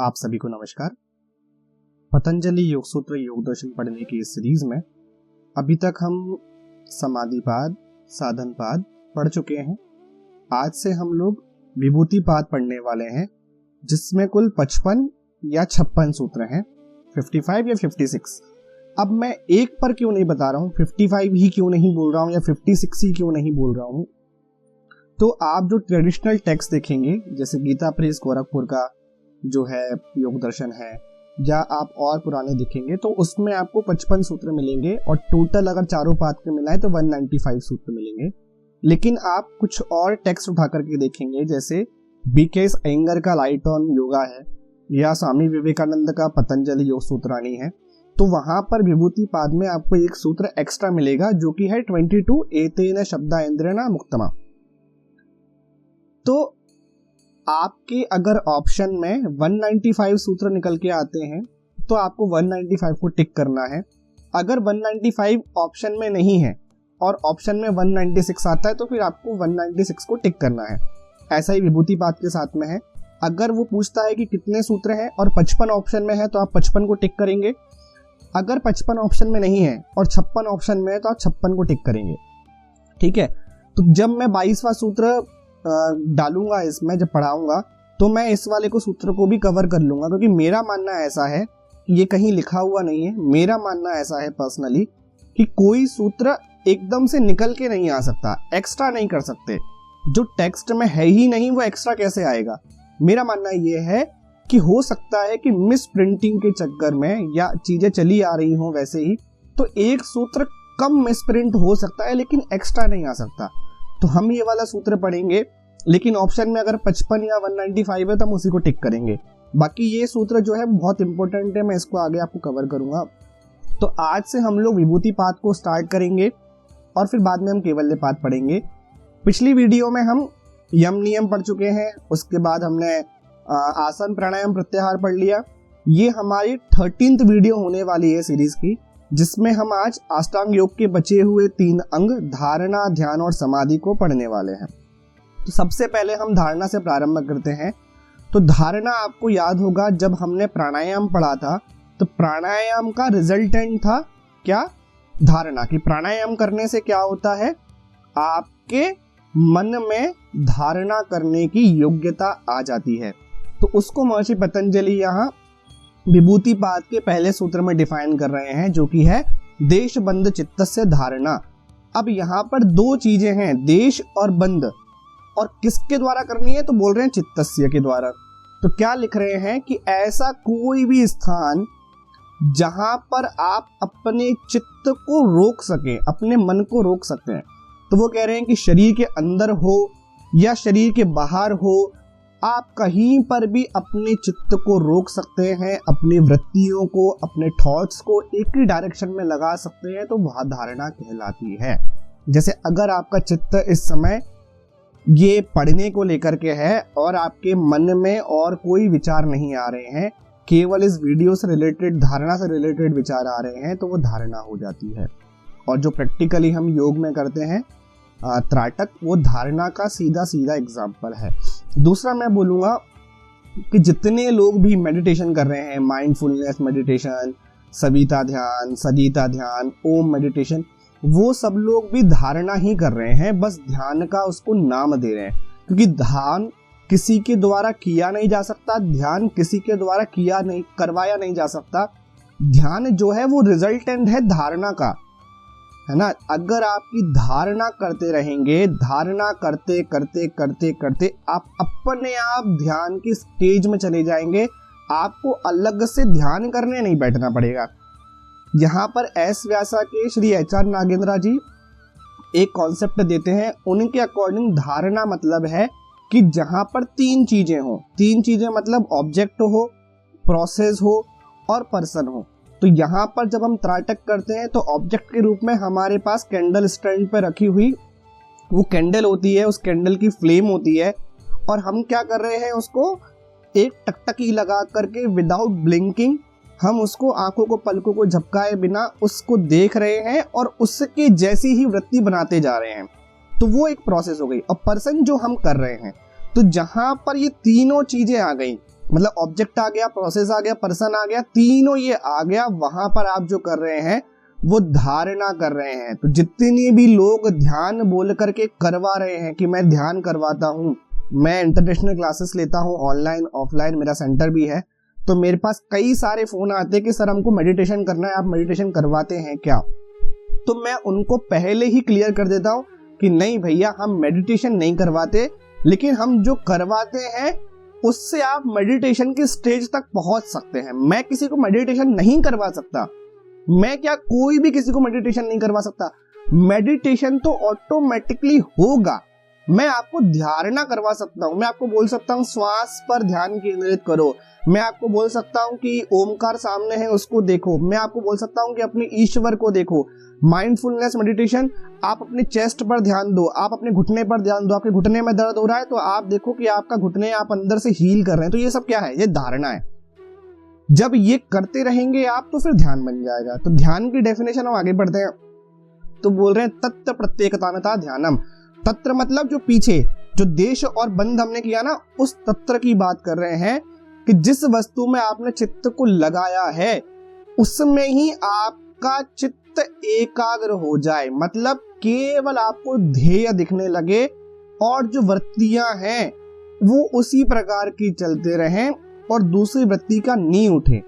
आप सभी को नमस्कार। पतंजलि योग सूत्र योग दर्शन पढ़ने की इस सीरीज में अभी तक हम समाधिपाद, साधनपाद पढ़ चुके हैं। आज से हम लोग विभूतिपाद पढ़ने वाले हैं, जिसमें कुल 55 या 56 सूत्र हैं, 55 या 56। अब मैं एक पर क्यों नहीं बता रहा हूँ, 55 ही क्यों नहीं बोल रहा हूँ या 56 ही क्यों नहीं बोल रहा हूँ। तो आप जो ट्रेडिशनल टेक्स्ट देखेंगे, जैसे गीता प्रेस गोरखपुर का जो है योग दर्शन है, या आप और पुराने देखेंगे तो उसमें आपको 55 सूत्र मिलेंगे और टोटल अगर चारों पाद के मिलाए तो 195 सूत्र मिलेंगे। लेकिन आप कुछ और टेक्स्ट उठा करके देखेंगे, जैसे बीकेएस अयंगर का लाइट ऑन योगा है या स्वामी विवेकानंद का पतंजलि योग सूत्राणी है, तो वहां पर विभूतिपाद में आपको एक सूत्र एक्स्ट्रा मिलेगा जो कि है 22 एतेन शब्दायंद्रेण मुक्तमा। तो आपके अगर ऑप्शन में 195 सूत्र निकल के आते हैं तो आपको 195 को टिक करना है। अगर 195 ऑप्शन में नहीं है और ऑप्शन में 196 आता है तो फिर आपको 196 को टिक करना है। ऐसा ही विभूतिपाद के साथ में है। अगर वो पूछता है कि कितने सूत्र हैं और 55 ऑप्शन में है तो आप 55 को टिक करेंगे। अगर 55 ऑप्शन में नहीं है और 56 ऑप्शन में है तो आप 56 को टिक करेंगे। ठीक है, तो जब मैं 22वां सूत्र डालूंगा इसमें, जब पढ़ाऊंगा, तो मैं इस वाले को सूत्र को भी कवर कर लूंगा, क्योंकि मेरा मानना ऐसा है, ये कहीं लिखा हुआ नहीं है, मेरा मानना ऐसा है पर्सनली कि कोई सूत्र एकदम से निकल के नहीं आ सकता, एक्स्ट्रा नहीं कर सकते। जो टेक्स्ट में है ही नहीं वो एक्स्ट्रा कैसे आएगा। मेरा मानना ये है कि हो सकता है कि मिस प्रिंटिंग के चक्कर में या चीजें चली आ रही हो वैसे ही, तो एक सूत्र कम मिस प्रिंट हो सकता है लेकिन एक्स्ट्रा नहीं आ सकता। तो हम ये वाला सूत्र पढ़ेंगे, लेकिन ऑप्शन में अगर 55 या 195 है तो हम उसी को टिक करेंगे। बाकी ये सूत्र जो है बहुत इंपॉर्टेंट है, मैं इसको आगे आपको कवर करूंगा। तो आज से हम लोग विभूतिपाद को स्टार्ट करेंगे और फिर बाद में हम कैवल्यपाद पढ़ेंगे। पिछली वीडियो में हम यम नियम पढ़ चुके हैं, उसके बाद हमने आसन प्राणायाम प्रत्याहार पढ़ लिया। ये हमारी 13th वीडियो होने वाली है सीरीज की, जिसमें हम आज अष्टांग योग के बचे हुए 3 अंग धारणा, ध्यान और समाधि को पढ़ने वाले हैं। तो सबसे पहले हम धारणा से प्रारंभ करते हैं। तो धारणा आपको याद होगा, जब हमने प्राणायाम पढ़ा था तो प्राणायाम का रिजल्टेंट था क्या, धारणा। की प्राणायाम करने से क्या होता है, आपके मन में धारणा करने की योग्यता आ जाती है। तो उसको महर्षि पतंजलि यहाँ विभूतिपाद के पहले सूत्र में डिफाइन कर रहे हैं, जो कि है देश बंद चित्तस्य धारणा। अब यहाँ पर 2 चीजें हैं, देश और बंद, और किसके द्वारा करनी है तो बोल रहे हैं चित्तस्य के द्वारा। तो क्या लिख रहे हैं कि ऐसा कोई भी स्थान जहां पर आप अपने चित्त को रोक सके, अपने मन को रोक सकते हैं। तो वो कह रहे हैं कि शरीर के अंदर हो या शरीर के बाहर हो, आप कहीं पर भी अपने चित्त को रोक सकते हैं, अपनी वृत्तियों को, अपने थॉट्स को एक ही डायरेक्शन में लगा सकते हैं, तो वह धारणा कहलाती है। जैसे अगर आपका चित्त इस समय ये पढ़ने को लेकर के है और आपके मन में और कोई विचार नहीं आ रहे हैं, केवल इस वीडियो से रिलेटेड, धारणा से रिलेटेड विचार आ रहे हैं, तो वो धारणा हो जाती है। और जो प्रैक्टिकली हम योग में करते हैं त्राटक, वो धारणा का सीधा सीधा एग्जाम्पल है। दूसरा मैं बोलूँगा कि जितने लोग भी मेडिटेशन कर रहे हैं, माइंडफुलनेस मेडिटेशन, सविता ध्यान, सदिता ध्यान, ओम मेडिटेशन, वो सब लोग भी धारणा ही कर रहे हैं, बस ध्यान का उसको नाम दे रहे हैं। क्योंकि ध्यान किसी के द्वारा किया नहीं जा सकता, ध्यान किसी के द्वारा करवाया नहीं जा सकता। ध्यान जो है वो रिजल्टेंट है धारणा का, है ना। अगर आपकी धारणा करते रहेंगे, धारणा करते करते करते करते आप अपने आप ध्यान की स्टेज में चले जाएंगे। आपको अलग से ध्यान करने नहीं बैठना पड़ेगा। यहाँ पर एस व्यासा के श्री HR नागेंद्र जी एक कॉन्सेप्ट देते हैं। उनके अकॉर्डिंग धारणा मतलब है कि जहां पर 3 चीजें हो, 3 चीजें मतलब ऑब्जेक्ट हो, प्रोसेस हो और पर्सन हो। तो यहाँ पर जब हम त्राटक करते हैं तो ऑब्जेक्ट के रूप में हमारे पास कैंडल स्टैंड पर रखी हुई वो कैंडल होती है, उस कैंडल की फ्लेम होती है, और हम क्या कर रहे हैं, उसको एक टकटकी लगा करके विदाउट ब्लिंकिंग हम उसको आंखों को, पलकों को झपकाए बिना उसको देख रहे हैं और उसके जैसी ही वृत्ति बनाते जा रहे हैं। तो वो एक प्रोसेस हो गई। और पर्सन जो हम कर रहे हैं, तो जहां पर ये तीनों चीजें आ गई, मतलब ऑब्जेक्ट आ गया, प्रोसेस आ गया, पर्सन आ गया, तीनों ये आ गया, वहां पर आप जो कर रहे हैं वो धारणा कर रहे हैं। तो जितने भी लोग ध्यान बोल करके करवा रहे हैं कि मैं ध्यान करवाता हूँ, मैं इंटरनेशनल क्लासेस लेता हूँ, ऑनलाइन ऑफलाइन मेरा सेंटर भी है, तो मेरे पास कई सारे फोन आते हैं कि सर हमको मेडिटेशन करना है, आप मेडिटेशन करवाते हैं क्या? तो मैं उनको पहले ही क्लियर कर देता हूँ कि नहीं भैया, हम मेडिटेशन नहीं करवाते, लेकिन हम जो करवाते हैं उससे आप मेडिटेशन की स्टेज तक पहुंच सकते हैं। मैं किसी को मेडिटेशन नहीं करवा सकता, मैं क्या, कोई भी किसी को मेडिटेशन नहीं करवा सकता। मेडिटेशन तो ऑटोमेटिकली होगा, मैं आपको धारणा करवा सकता हूं, मैं आपको बोल सकता हूं श्वास पर ध्यान केंद्रित करो, मैं आपको बोल सकता हूं कि ओमकार सामने है उसको देखो, मैं आपको बोल सकता हूं कि अपने ईश्वर को देखो। माइंडफुलनेस मेडिटेशन, आप अपने चेस्ट पर ध्यान दो, आप अपने घुटने पर ध्यान दो, आपके घुटने में दर्द हो रहा है तो आप देखो कि आपका घुटने आप अंदर से हील कर रहे हैं। तो ये सब क्या है? ये धारणा है। जब ये करते रहेंगे आप तो फिर ध्यान बन जाएगा। तो ध्यान की डेफिनेशन हम आगे बढ़ते हैं, तो बोल रहे हैं तत्व प्रत्येकतानता ध्यानम। तत्र मतलब जो पीछे जो देश और बंध हमने किया ना, उस तत्र की बात कर रहे हैं कि जिस वस्तु में आपने चित्त को लगाया है उसमें ही आपका चित्त एकाग्र हो जाए, मतलब केवल आपको ध्येय दिखने लगे और जो वृत्तियां हैं वो उसी प्रकार की चलते रहें और दूसरी वृत्ति का नहीं उठे।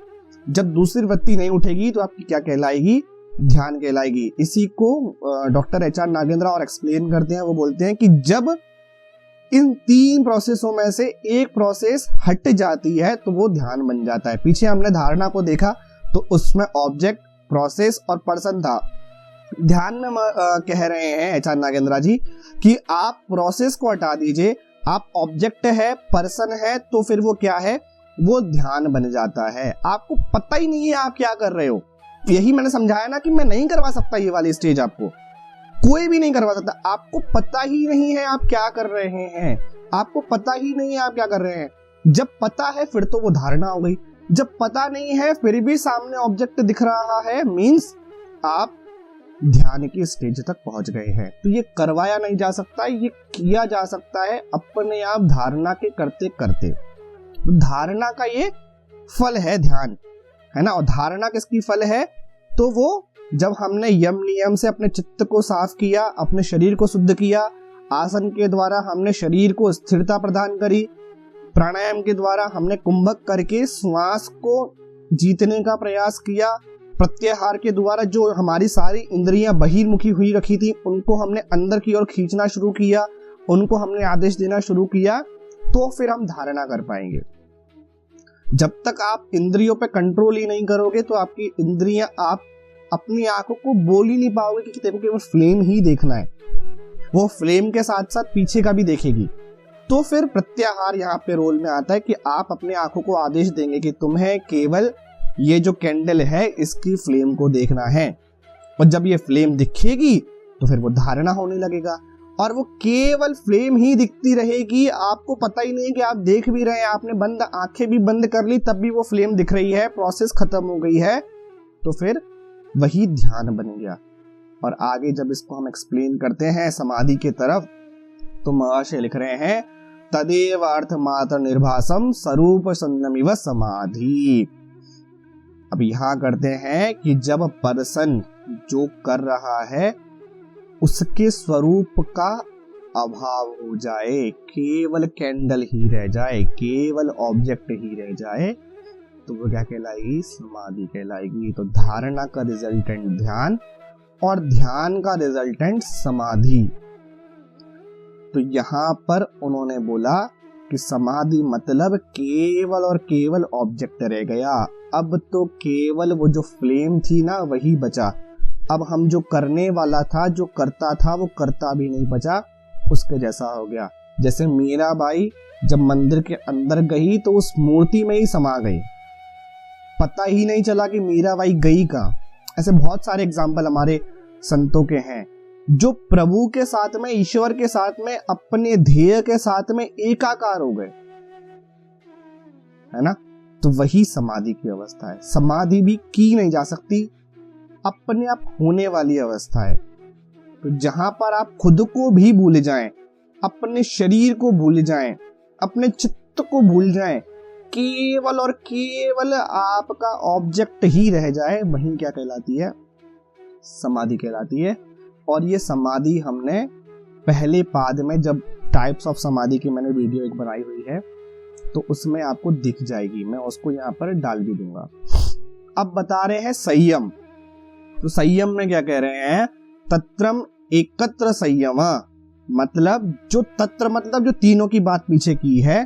जब दूसरी वृत्ति नहीं उठेगी तो आपकी क्या कहलाएगी? ध्यान कहलाएगी। इसी को डॉक्टर HR नागेंद्र और एक्सप्लेन करते हैं। वो बोलते हैं कि जब इन 3 प्रोसेसों में से एक प्रोसेस हट जाती है तो वो ध्यान बन जाता है। पीछे हमने धारणा को देखा तो उसमें ऑब्जेक्ट, प्रोसेस और पर्सन था। ध्यान में कह रहे हैं HR नागेंद्र जी कि आप प्रोसेस को हटा दीजिए, आप ऑब्जेक्ट है, पर्सन है, तो फिर वो क्या है? वो ध्यान बन जाता है। आपको पता ही नहीं है आप क्या कर रहे हो। यही मैंने समझाया ना कि मैं नहीं करवा सकता ये वाली स्टेज, आपको कोई भी नहीं करवा सकता। आपको पता ही नहीं है आप क्या कर रहे हैं, आपको पता ही नहीं है आप क्या कर रहे हैं। जब पता है फिर तो वो धारणा हो गई, जब पता नहीं है फिर भी सामने ऑब्जेक्ट दिख रहा है, मीन्स आप ध्यान की स्टेज तक पहुंच गए हैं। तो ये करवाया नहीं जा सकता, ये किया जा सकता है अपने आप धारणा के करते करते। धारणा का ये फल है ध्यान, है ना। और धारणा किसकी फल है? तो वो जब हमने यम नियम से अपने चित्त को साफ किया, अपने शरीर को शुद्ध किया, आसन के द्वारा हमने शरीर को स्थिरता प्रदान करी, प्राणायाम के द्वारा हमने कुंभक करके श्वास को जीतने का प्रयास किया, प्रत्याहार के द्वारा जो हमारी सारी इंद्रियां बहिर्मुखी हुई रखी थी उनको हमने अंदर की ओर खींचना शुरू किया, उनको हमने आदेश देना शुरू किया, तो फिर हम धारणा कर पाएंगे। जब तक आप इंद्रियों पे कंट्रोल ही नहीं करोगे तो आपकी इंद्रियां, आप अपनी आंखों को बोल ही नहीं पाओगे कि तेरे को केवल फ्लेम ही देखना है, वो फ्लेम के साथ साथ पीछे का भी देखेगी। तो फिर प्रत्याहार यहाँ पे रोल में आता है कि आप अपने आंखों को आदेश देंगे कि तुम्हें केवल ये जो कैंडल है इसकी फ्लेम को देखना है, और जब ये फ्लेम दिखेगी तो फिर वो धारणा होने लगेगा, और वो केवल फ्लेम ही दिखती रहेगी। आपको पता ही नहीं है कि आप देख भी रहे हैं, आपने बंद आंखें भी बंद कर ली तब भी वो फ्लेम दिख रही है, प्रोसेस खत्म हो गई है, तो फिर वही ध्यान बन गया। और आगे जब इसको हम एक्सप्लेन करते हैं समाधि के तरफ, तो महर्षि लिख रहे हैं तदेव अर्थ मात्र निर्भासम स्वरूप संयमिव समाधि। अब यहां करते हैं कि जब पर्सन जो कर रहा है उसके स्वरूप का अभाव हो जाए, केवल कैंडल ही रह जाए, केवल ऑब्जेक्ट ही रह जाए, तो वो क्या कहलाएगी? समाधि कहलाएगी। तो धारणा का रिजल्टेंट ध्यान और ध्यान का रिजल्टेंट समाधि। तो यहां पर उन्होंने बोला कि समाधि मतलब केवल और केवल ऑब्जेक्ट रह गया। अब तो केवल वो जो फ्लेम थी ना वही बचा। अब हम जो करने वाला था, जो करता था, वो करता भी नहीं बचा, उसके जैसा हो गया। जैसे मीराबाई जब मंदिर के अंदर गई तो उस मूर्ति में ही समा गई, पता ही नहीं चला कि मीराबाई गई कहाँ। ऐसे बहुत सारे एग्जाम्पल हमारे संतों के हैं जो प्रभु के साथ में, ईश्वर के साथ में, अपने ध्येय के साथ में एकाकार हो गए, है ना। तो वही समाधि की अवस्था है। समाधि भी की नहीं जा सकती, अपने आप होने वाली अवस्था है। तो जहां पर आप खुद को भी भूल जाएं, अपने शरीर को भूल जाएं, अपने चित्त को भूल जाएं, केवल और केवल आपका ऑब्जेक्ट ही रह जाए, वही क्या कहलाती है, समाधि कहलाती है। और ये समाधि हमने पहले पाद में, जब टाइप्स ऑफ समाधि की मैंने वीडियो एक बनाई हुई है, तो उसमें आपको दिख जाएगी, मैं उसको यहाँ पर डाल भी दूंगा। अब बता रहे हैं संयम। तो संयम में क्या कह रहे हैं, तत्रम एकत्र संयम, मतलब जो तत्र मतलब जो तीनों की बात पीछे की है,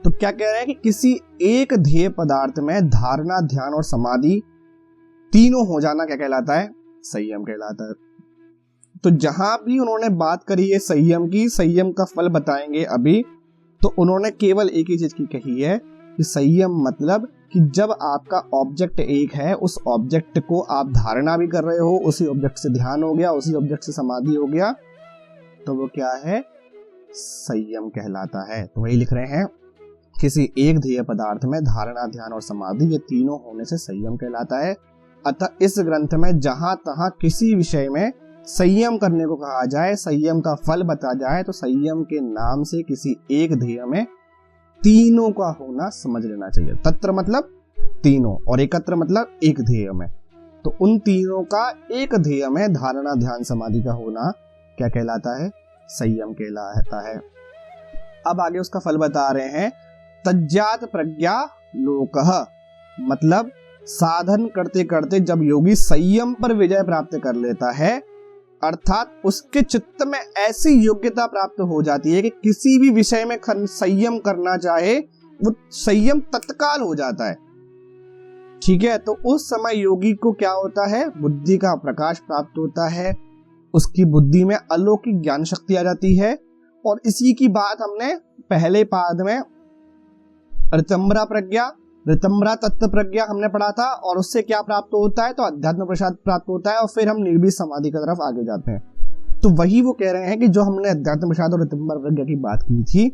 तो क्या कह रहे हैं कि किसी एक ध्येय पदार्थ में धारणा, ध्यान और समाधि तीनों हो जाना क्या कहलाता है, संयम कहलाता है। तो जहां भी उन्होंने बात करी है संयम की, संयम का फल बताएंगे अभी, तो उन्होंने केवल एक ही चीज की कही है कि संयम मतलब कि जब आपका ऑब्जेक्ट एक है, उस ऑब्जेक्ट को आप धारणा भी कर रहे हो, उसी ऑब्जेक्ट से ध्यान हो गया, उसी ऑब्जेक्ट से समाधि हो गया, तो वो क्या है, संयम कहलाता है। तो वही लिख रहे हैं, किसी एक ध्येय पदार्थ में धारणा, ध्यान और समाधि ये तीनों होने से संयम कहलाता है। अतः इस ग्रंथ में जहां तहां किसी विषय में संयम करने को कहा जाए, संयम का फल बता जाए, तो संयम के नाम से किसी एक ध्येय में तीनों का होना समझ लेना चाहिए। तत्र मतलब तीनों और एकत्र मतलब एक ध्येय में, तो उन तीनों का एक ध्येय में धारणा, ध्यान, समाधि का होना क्या कहलाता है, संयम कहलाता है। अब आगे उसका फल बता रहे हैं, तज्जात प्रज्ञा लोकः, मतलब साधन करते करते जब योगी संयम पर विजय प्राप्त कर लेता है, अर्थात उसके चित्त में ऐसी योग्यता प्राप्त हो जाती है कि किसी भी विषय में संयम करना चाहे वो संयम तत्काल हो जाता है। ठीक है, तो उस समय योगी को क्या होता है, बुद्धि का प्रकाश प्राप्त होता है, उसकी बुद्धि में अलौकिक ज्ञान शक्ति आ जाती है। और इसी की बात हमने पहले पाद में ऋतंभरा प्रज्ञा, ऋतंभरा तत्व प्रज्ञा हमने पढ़ा था, और उससे क्या प्राप्त होता है, तो अध्यात्म प्रसाद प्राप्त होता है, और फिर हम निर्भीक समाधि की तरफ आगे जाते हैं। तो वही वो कह रहे हैं कि जो हमने अध्यात्म प्रसाद और ऋतंभरा प्रज्ञा की बात की थी,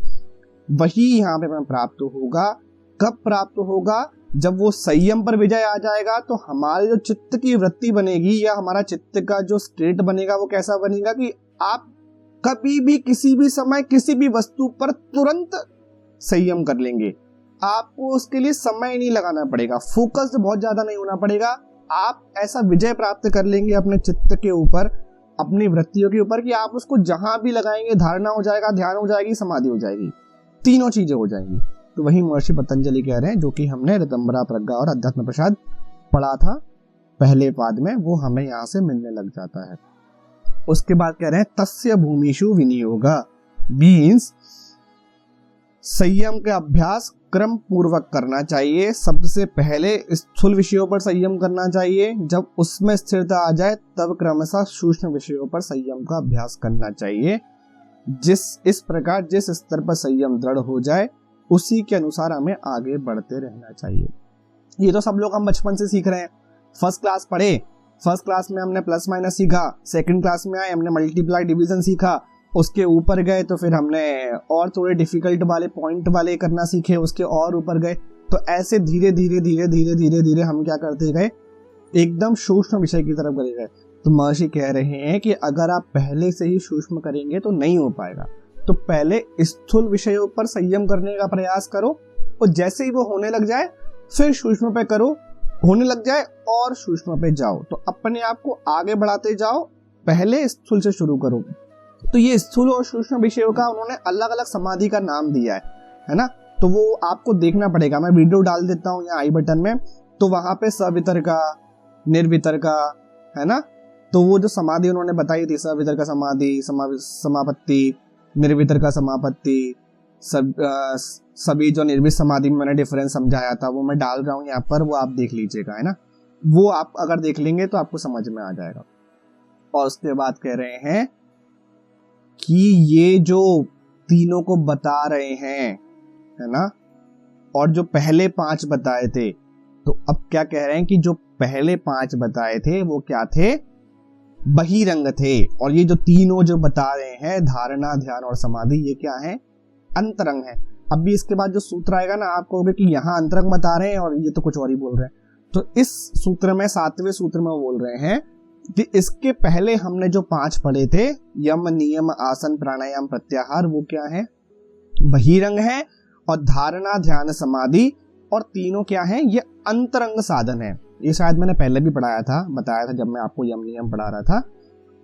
वही यहाँ पे हमें प्राप्त होगा। कब प्राप्त होगा, जब वो संयम पर विजय आ जाएगा, तो हमारे जो चित्त की वृत्ति बनेगी या हमारा चित्त का जो स्टेट बनेगा, वो कैसा बनेगा कि आप कभी भी किसी भी समय किसी भी वस्तु पर तुरंत संयम कर लेंगे। आपको उसके लिए समय नहीं लगाना पड़ेगा, फोकस बहुत ज्यादा नहीं होना पड़ेगा, आप ऐसा विजय प्राप्त कर लेंगे अपने चित्त के ऊपर, अपनी वृत्तियों के ऊपर, कि आप उसको जहां भी लगाएंगे धारणा हो जाएगा, ध्यान हो जाएगी, समाधि हो जाएगी, तीनों चीजें हो जाएंगी। तो वही महर्षि पतंजलि कह रहे हैं, जो कि हमने ऋतंभरा प्रज्ञा और अध्यात्म प्रसाद पढ़ा था पहले पाद में, वो हमें यहाँ से मिलने लग जाता है। उसके बाद कह रहे हैं, तस्य भूमिषु विनियोगा, मीन्स संयम का अभ्यास क्रम पूर्वक करना चाहिए। सबसे पहले स्थूल विषयों पर संयम करना चाहिए, जब उसमें स्थिरता आ जाए तब क्रमशः सूक्ष्म विषयों पर संयम का अभ्यास करना चाहिए। इस प्रकार जिस स्तर पर संयम दृढ़ हो जाए, उसी के अनुसार हमें आगे बढ़ते रहना चाहिए। ये तो सब लोग हम बचपन से सीख रहे हैं, फर्स्ट क्लास पढ़े, फर्स्ट क्लास में हमने प्लस माइनस सीखा, सेकंड क्लास में आए हमने मल्टीप्लाई डिवीजन सीखा, उसके ऊपर गए तो फिर हमने और थोड़े डिफिकल्ट वाले पॉइंट वाले करना सीखे, उसके और ऊपर गए, तो ऐसे धीरे धीरे धीरे धीरे धीरे धीरे हम क्या करते गए, एकदम सूक्ष्म विषय की तरफ बढ़े गए। तो महर्षि कह रहे हैं कि अगर आप पहले से ही सूक्ष्म करेंगे तो नहीं हो पाएगा, तो पहले स्थूल विषयों पर संयम करने का प्रयास करो, और जैसे ही वो होने लग जाए फिर सूक्ष्म पे करो, होने लग जाए और सूक्ष्म पे जाओ, तो अपने आप को आगे बढ़ाते जाओ, पहले स्थूल से शुरू करो। तो ये स्थूल और सूक्ष्म विषयों का उन्होंने अलग अलग समाधि का नाम दिया है ना, तो वो आपको देखना पड़ेगा, मैं वीडियो डाल देता हूँ यहाँ आई बटन में, तो वहां पे सवितर्का, निर्वितर्का, है ना, तो वो जो समाधि उन्होंने बताई थी, सवितर्का समाधि, समापत्ति, निर्वितर्का समापत्ति, सभी जो निर्वित समाधि में मैंने डिफरेंस समझाया था, वो मैं डाल रहा हूँ यहाँ पर, वो आप देख लीजिएगा, है ना, वो आप अगर देख लेंगे तो आपको समझ में आ जाएगा। और उसके बाद कह रहे हैं कि ये जो तीनों को बता रहे हैं, है ना, और जो पहले 5 बताए थे, तो अब क्या कह रहे हैं कि जो पहले 5 बताए थे वो क्या थे, बहिरंग थे, और ये जो तीनों जो बता रहे हैं, धारणा, ध्यान और समाधि, ये क्या है, अंतरंग है। अब भी इसके बाद जो सूत्र आएगा ना, आपको होगा कि यहाँ अंतरंग बता रहे हैं और ये तो कुछ और ही बोल रहे हैं। तो इस सूत्र में, 7वें सूत्र में बोल रहे हैं कि इसके पहले हमने जो 5 पढ़े थे, यम, नियम, आसन, प्राणायाम, प्रत्याहार, वो क्या है, बहिरंग है, और धारणा ध्यान समाधि, और तीनों क्या हैं, ये अंतरंग साधन है। ये शायद मैंने पहले भी बताया था जब मैं आपको यम नियम पढ़ा रहा था।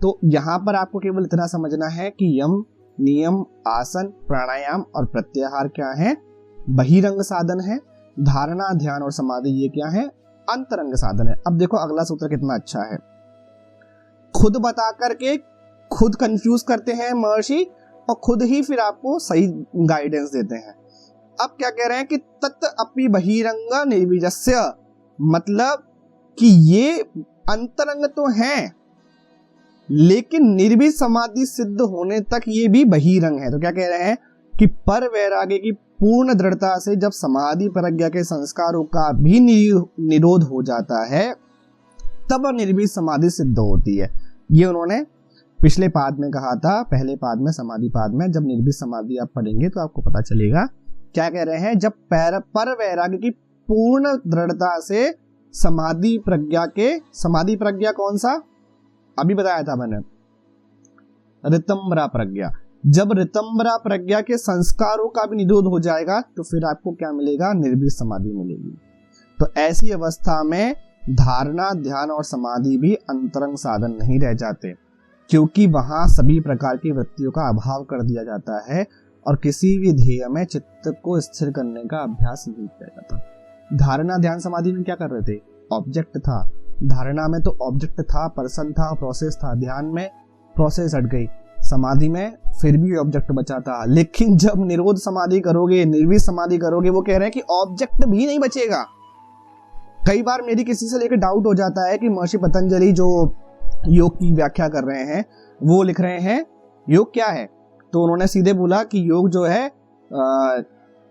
तो यहाँ पर आपको केवल इतना समझना है कि यम नियम आसन प्राणायाम और प्रत्याहार क्या है, बहिरंग साधन है। धारणा ध्यान और समाधि ये क्या है, अंतरंग साधन है। अब देखो अगला सूत्र कितना अच्छा है, खुद बता करके खुद कंफ्यूज करते हैं महर्षि और खुद ही फिर आपको सही गाइडेंस देते हैं। अब क्या कह रहे हैं कि तत् अपि बहिरंग निर्बीजस्य, मतलब कि ये अंतरंग तो हैं लेकिन निर्बीज समाधि सिद्ध होने तक ये भी बहिरंग है। तो क्या कह रहे हैं कि पर वैराग्य की पूर्ण दृढ़ता से जब समाधि प्रज्ञा के संस्कारों का भी निरोध हो जाता है तब निर्बीज समाधि सिद्ध होती है। ये उन्होंने पिछले पाद में कहा था, पहले पाद में समाधि पाद में। जब निर्बीज समाधि आप पढ़ेंगे तो आपको पता चलेगा। क्या कह रहे हैं, जब पर वैराग्य की पूर्ण दृढ़ता से समाधि प्रज्ञा के, समाधि प्रज्ञा कौन सा, अभी बताया था मैंने, ऋतंभरा प्रज्ञा। जब ऋतंभरा प्रज्ञा के संस्कारों का भी निरोध हो जाएगा तो फिर आपको क्या मिलेगा, निर्बीज समाधि मिलेगी। तो ऐसी अवस्था में धारणा ध्यान और समाधि भी अंतरंग साधन नहीं रह जाते, क्योंकि वहां सभी प्रकार की वृत्तियों का अभाव कर दिया जाता है और किसी भी ध्येय में चित्त को स्थिर करने का अभ्यास नहीं किया जाता। धारणा ध्यान समाधि में क्या कर रहे थे, ऑब्जेक्ट था। धारणा में तो ऑब्जेक्ट था, पर्सन था, प्रोसेस था। ध्यान में प्रोसेस हट गई, समाधि में फिर भी ऑब्जेक्ट बचा था। लेकिन जब निरोध समाधि करोगे, निर्बीज समाधि करोगे, वो कह रहे हैं कि ऑब्जेक्ट भी नहीं बचेगा। कई बार मेरी किसी से लेकर डाउट हो जाता है कि महर्षि पतंजलि जो योग की व्याख्या कर रहे हैं वो लिख रहे हैं योग क्या है, तो उन्होंने सीधे बोला कि योग जो है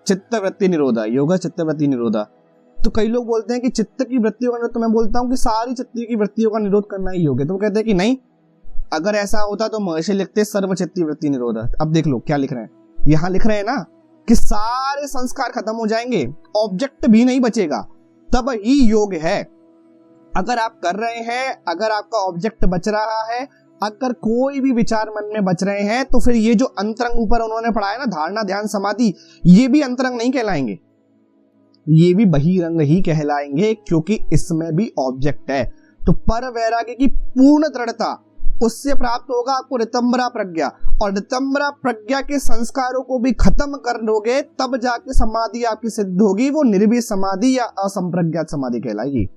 चित्तवृत्ति निरोधा, योगा चित्तवृत्ति निरोधा। तो कई लोग बोलते हैं कि चित्त की वृत्तियों का निरोध, तो मैं बोलता हूं कि सारी चित्त की वृत्तियों का निरोध करना ही योग है। तो वो कहते हैं कि नहीं, अगर ऐसा होता तो महर्षि लिखते सर्वचित्ती वृत्ति निरोधा। अब देख लो क्या लिख रहे हैं, यहां लिख रहे हैं ना कि सारे संस्कार खत्म हो जाएंगे, ऑब्जेक्ट भी नहीं बचेगा, तब ही योग है। अगर आप कर रहे हैं, अगर आपका ऑब्जेक्ट बच रहा है, अगर कोई भी विचार मन में बच रहे हैं, तो फिर ये जो अंतरंग ऊपर उन्होंने पढ़ाया ना, धारणा ध्यान समाधि, ये भी अंतरंग नहीं कहलाएंगे, ये भी बहिरंग ही कहलाएंगे, क्योंकि इसमें भी ऑब्जेक्ट है। तो पर वैराग्य की पूर्ण दृढ़ता, उससे प्राप्त होगा आपको ऋतंभरा प्रज्ञा, और ऋतंभरा प्रज्ञा के संस्कारों को भी खत्म कर लोगे तब जाके समाधि आपकी सिद्ध होगी। वो निर्बीज समाधि या असंप्रज्ञात समाधि कहलाएगी।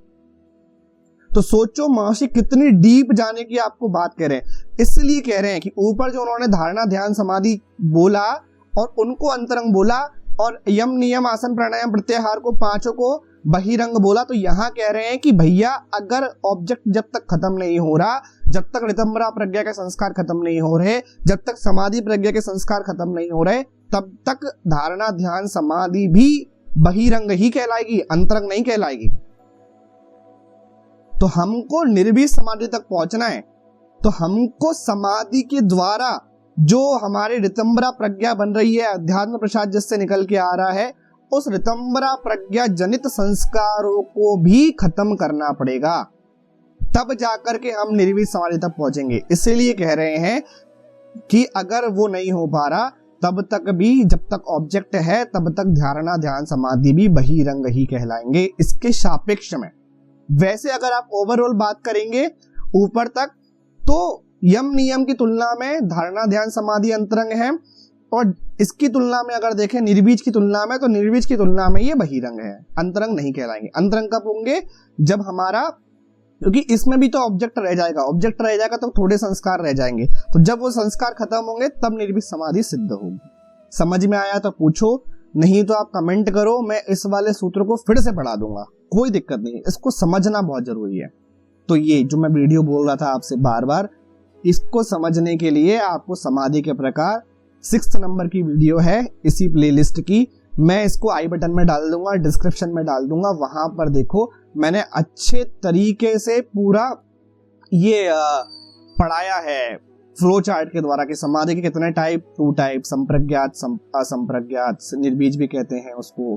तो सोचो महर्षि कितनी डीप जाने की आपको बात कह रहे हैं। इसलिए कह रहे हैं कि ऊपर जो उन्होंने धारणा ध्यान समाधि बोला और उनको अंतरंग बोला, और यम नियम आसन प्राणायाम प्रत्याहार को पांचों को बहिरंग बोला, तो यहां कह रहे हैं कि भैया अगर ऑब्जेक्ट जब तक खत्म नहीं हो रहा, जब तक ऋतंभरा प्रज्ञा के संस्कार खत्म नहीं हो रहे, जब तक समाधि प्रज्ञा के संस्कार खत्म नहीं हो रहे, तब तक धारणा ध्यान समाधि भी बहिरंग ही कहलाएगी, अंतरंग नहीं कहलाएगी। तो हमको निर्बीज समाधि तक पहुंचना है, तो हमको समाधि के द्वारा जो हमारे ऋतंभरा प्रज्ञा बन रही है, अध्यात्म प्रसाद जिससे निकल के आ रहा है, उस ऋतंभरा प्रज्ञा जनित संस्कारों को भी खत्म करना पड़ेगा, तब जाकर के हम निर्बीज समाधि तक पहुंचेंगे। इसीलिए कह रहे हैं कि अगर वो नहीं हो पा रहा तब तक भी, जब तक ऑब्जेक्ट है तब तक धारणा ध्यान समाधि भी बहिरंग ही कहलाएंगे इसके सापेक्ष में। वैसे अगर आप ओवरऑल बात करेंगे ऊपर तक, तो यम नियम की तुलना में धारणा ध्यान समाधि अंतरंग है, और इसकी तुलना में अगर देखें निर्बीज की तुलना में, तो निर्बीज की तुलना में ये बहिरंग है, अंतरंग नहीं कहलाएंगे। अंतरंग कब होंगे, जब हमारा, क्योंकि इसमें भी तो ऑब्जेक्ट रह जाएगा, ऑब्जेक्ट रह जाएगा तो थोड़े संस्कार रह जाएंगे, तो जब वो संस्कार खत्म होंगे तब निर्बीज समाधि सिद्ध होगी। समझ में आया तो पूछो, नहीं तो आप कमेंट करो, मैं इस वाले सूत्र को फिर से पढ़ा दूंगा, कोई दिक्कत नहीं, इसको समझना बहुत जरूरी है। तो ये जो मैं वीडियो बोल रहा था आपसे बार बार, इसको समझने के लिए आपको समाधि के प्रकार 6 नंबर की वीडियो है इसी प्लेलिस्ट की, मैं इसको आई बटन में डाल दूंगा, डिस्क्रिप्शन में डाल दूंगा, वहां पर देखो मैंने अच्छे तरीके से पूरा ये पढ़ाया है फ्लो चार्ट के द्वारा कि समाधि के कितने टाइप, 2 टाइप, संप्रज्ञात असंप्रज्ञात, निर्बीज भी कहते हैं उसको।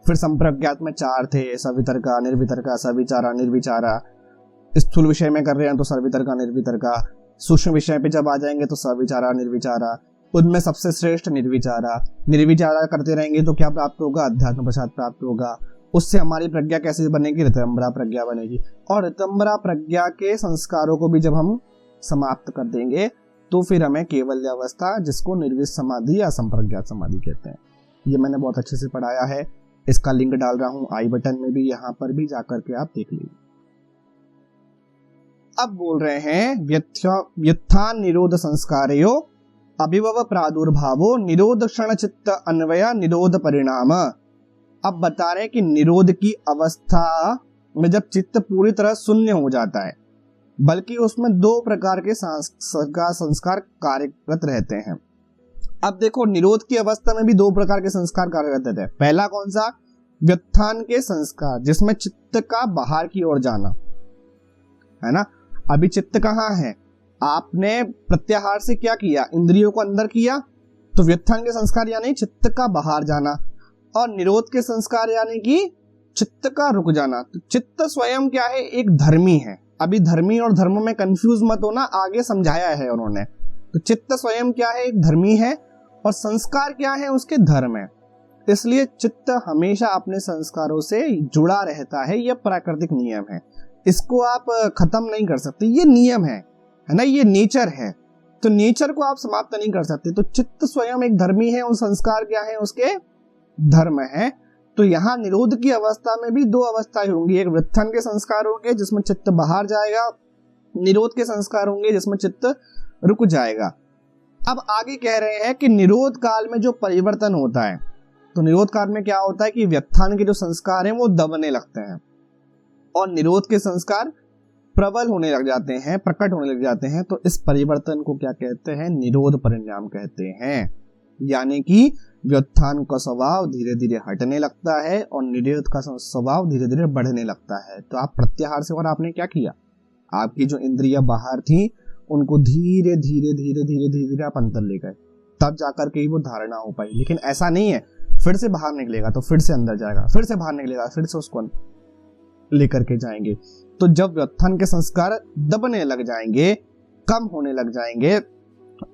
फिर संप्रज्ञात में 4 थे, सवितर्का निर्वितर्का सविचारा निर्विचारा, स्थूल विषय में कर रहे हैं तो सर्वितर्का निर्वितर्का, सूक्ष्म विषय पे जब आ जाएंगे तो सविचारा निर्विचारा, उनमें सबसे श्रेष्ठ निर्विचारा। निर्विचारा करते रहेंगे तो क्या प्राप्त होगा? अध्यात्म प्रसाद प्राप्त होगा। उससे हमारी प्रज्ञा कैसे बनेगी? ऋतंबरा प्रज्ञा बनेगी। और ऋतंबरा प्रज्ञा के संस्कारों को भी जब हम समाप्त कर देंगे तो फिर हमें केवल्य अवस्था, जिसको निर्विश समाधि या संप्रज्ञात समाधि कहते हैं। ये मैंने बहुत अच्छे से पढ़ाया है, इसका लिंक डाल रहा हूं आई बटन में भी, यहां पर भी जाकर के आप देख लीजिए। अब बोल रहे हैं व्युत्थान निरोध संस्कारयो अभिभव प्रादुर्भावो निरोध क्षण चित्त अन्वय निरोध परिणाम। अब बता रहे हैं कि निरोध की अवस्था में जब चित्त पूरी तरह शून्य हो जाता है, बल्कि उसमें दो प्रकार के संस्कार कार्यरत रहते हैं। अब देखो, निरोध की अवस्था में भी दो प्रकार के संस्कार कार्यरत रहते हैं। पहला कौन सा? व्युत्थान के संस्कार, जिसमें चित्त का बाहर की ओर जाना है ना। अभी चित्त कहाँ है? आपने प्रत्याहार से क्या किया? इंद्रियों को अंदर किया, तो व्युत्थान के संस्कार यानी चित्त का बाहर जाना, और निरोध के संस्कार यानी कि चित्त का रुक जाना। तो चित्त स्वयं क्या है? एक धर्मी है। अभी धर्मी और धर्म में कंफ्यूज मत होना, आगे समझाया है उन्होंने। तो चित्त स्वयं क्या है? एक धर्मी है, और संस्कार क्या है? उसके धर्म है। इसलिए चित्त हमेशा अपने संस्कारों से जुड़ा रहता है। यह प्राकृतिक नियम है, इसको आप खत्म नहीं कर सकते। ये नियम है ना, ये नेचर है। तो नेचर को आप समाप्त नहीं कर सकते। तो चित्त स्वयं एक धर्मी है, और संस्कार क्या है? उसके धर्म है। तो यहाँ निरोध की अवस्था में भी दो अवस्थाएं होंगी। एक व्युत्थान के संस्कार होंगे जिसमें चित्त बाहर जाएगा, निरोध के संस्कार होंगे जिसमें चित्त रुक जाएगा। अब आगे कह रहे हैं कि निरोध काल में जो परिवर्तन होता है, तो निरोध काल में क्या होता है कि व्युत्थान के जो संस्कार हैं वो दबने लगते हैं, और निरोध के संस्कार प्रबल होने लग जाते हैं, प्रकट होने लग जाते हैं। तो इस परिवर्तन को क्या कहते हैं? निरोध परिणाम कहते हैं। यानी कि व्युत्थान का स्वभाव धीरे धीरे हटने लगता है और निरोध का स्वभाव धीरे धीरे बढ़ने लगता है। तो आप प्रत्याहार से और आपने क्या किया? आपकी जो इंद्रियां बाहर थी उनको धीरे धीरे धीरे धीरे धीरे आप अंदर ले गए, तब जाकर के वो धारणा हो पाई। लेकिन ऐसा नहीं है फिर से बाहर निकलेगा तो फिर से अंदर जाएगा, फिर से बाहर निकलेगा, फिर से उसको लेकर के जाएंगे। तो जब व्युत्थान के संस्कार दबने लग जाएंगे, कम होने लग जाएंगे,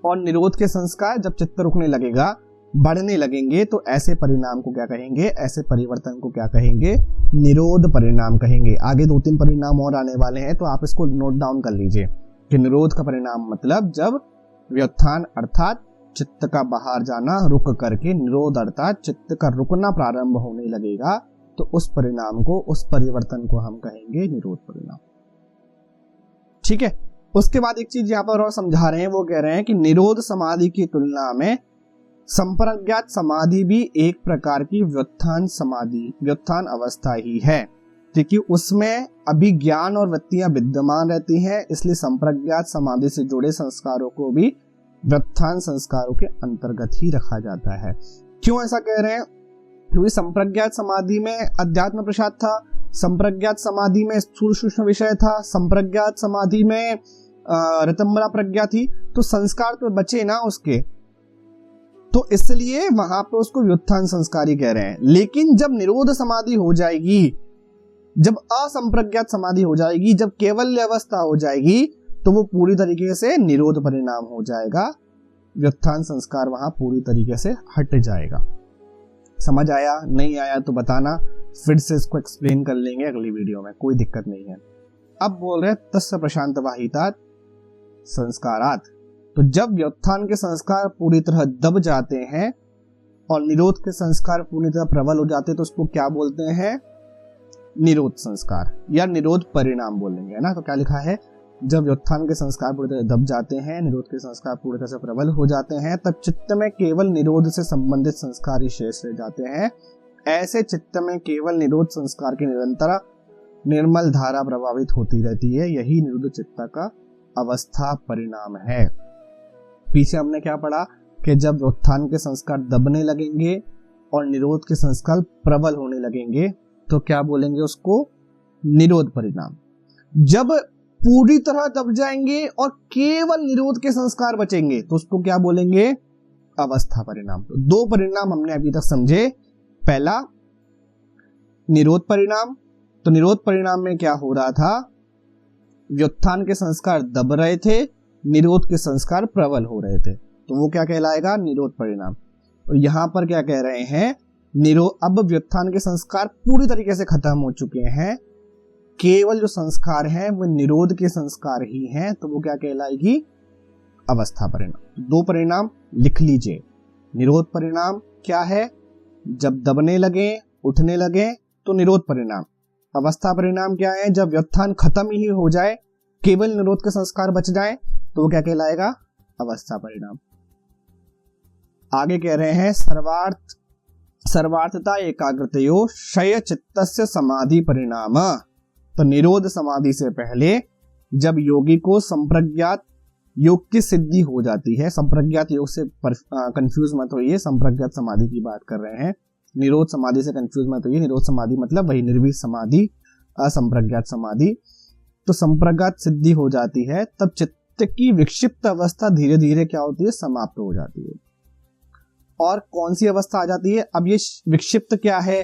और निरोध के संस्कार जब चित्त रुकने लगेगा, बढ़ने लगेंगे, तो ऐसे परिणाम को क्या कहेंगे? ऐसे परिवर्तन को क्या कहेंगे? निरोध परिणाम कहेंगे। आगे 2-3 परिणाम और आने वाले हैं, तो आप इसको नोट डाउन कर लीजिए कि निरोध का परिणाम मतलब जब व्युत्थान अर्थात चित्त का बाहर जाना रुक करके, निरोध अर्थात चित्त का रुकना प्रारंभ होने लगेगा, तो उस परिणाम को, उस परिवर्तन को हम कहेंगे निरोध परिणाम। ठीक है। उसके बाद एक चीज यहाँ पर और समझा रहे हैं, वो कह रहे हैं कि निरोध समाधि की तुलना में संप्रज्ञात समाधि भी एक प्रकार की व्युत्थान समाधि, व्युत्थान अवस्था ही है, क्योंकि उसमें अभी ज्ञान और वृत्तियां विद्यमान रहती हैं। इसलिए संप्रज्ञात समाधि से जुड़े संस्कारों को भी व्युत्थान संस्कारों के अंतर्गत ही रखा जाता है। क्यों ऐसा कह रहे हैं? क्योंकि संप्रज्ञात समाधि में अध्यात्म प्रसाद था, संप्रज्ञात समाधि में स्थूल सूक्ष्म विषय था, संप्रज्ञात समाधि में ऋतंबरा प्रज्ञा थी, तो संस्कार तो बचे ना उसके, तो इसलिए वहां पे उसको व्युत्थान संस्कारी कह रहे हैं। लेकिन जब निरोध समाधि हो जाएगी, जब असंप्रज्ञात समाधि हो जाएगी, जब केवल्य अवस्था हो जाएगी, तो वो पूरी तरीके से निरोध परिणाम हो जाएगा, व्युत्थान संस्कार वहां पूरी तरीके से हट जाएगा। समझ आया? नहीं आया तो बताना, फिर से इसको एक्सप्लेन कर लेंगे अगली वीडियो में, कोई दिक्कत नहीं है। अब बोल रहे तस्य प्रशांत वाहितात संस्कारात। तो जब व्युत्थान के संस्कार पूरी तरह दब जाते हैं और निरोध के संस्कार पूरी तरह प्रबल हो जाते हैं, तो उसको क्या बोलते हैं? निरोध संस्कार या निरोध परिणाम बोलेंगे, है ना। तो क्या लिखा है? जब व्युत्थान के संस्कार पूरी तरह दब जाते हैं, निरोध के संस्कार पूरी तरह से प्रबल हो जाते हैं, तब चित्त में केवल निरोध से संबंधित संस्कार ही शेष रह जाते हैं। ऐसे चित्त में केवल निरोध संस्कार की निरंतर निर्मल धारा प्रभावित होती रहती है। यही निरुद्ध चित्त का अवस्था परिणाम है। पीछे हमने क्या पढ़ा कि जब व्युत्थान के संस्कार दबने लगेंगे और निरोध के संस्कार प्रबल होने लगेंगे, तो क्या बोलेंगे उसको? निरोध परिणाम। जब पूरी तरह दब जाएंगे और केवल निरोध के संस्कार बचेंगे, तो उसको क्या बोलेंगे? अवस्था परिणाम। तो दो परिणाम हमने अभी तक समझे। पहला निरोध परिणाम। तो निरोध परिणाम में क्या हो रहा था? व्युत्थान के संस्कार दब रहे थे, निरोध के संस्कार प्रबल हो रहे थे। तो वो क्या कहलाएगा, निरोध परिणाम। और यहाँ पर क्या कह रहे हैं, अब व्युत्थान के संस्कार पूरी तरीके से खत्म हो चुके हैं, केवल जो संस्कार हैं वो निरोध के संस्कार ही हैं, तो वो क्या कहलाएगी, अवस्था परिणाम। दो परिणाम लिख लीजिए। निरोध परिणाम क्या है, जब दबने लगे, उठने लगे तो निरोध परिणाम। अवस्था परिणाम क्या है, जब व्युत्थान खत्म ही हो जाए, केवल निरोध के संस्कार बच जाए, तो वो क्या कहलाएगा, अवस्था परिणाम। आगे कह रहे हैं सर्वार्थता एकाग्रतयो क्षय चित्तस्य समाधि परिणाम। तो निरोध समाधि से पहले जब योगी को संप्रज्ञात योग की सिद्धि हो जाती है, संप्रज्ञात योग से कंफ्यूज मत होइए, संप्रज्ञात समाधि की बात कर रहे हैं, निरोध समाधि से कंफ्यूज मत होइए। निरोध समाधि मतलब वही निर्वीत समाधि, असंप्रज्ञात समाधि। तो संप्रज्ञात सिद्धि हो जाती है, तब चित्त की विक्षिप्त अवस्था धीरे धीरे क्या होती है, समाप्त हो जाती है। और कौन सी अवस्था आ जाती है, अब ये विक्षिप्त क्या है,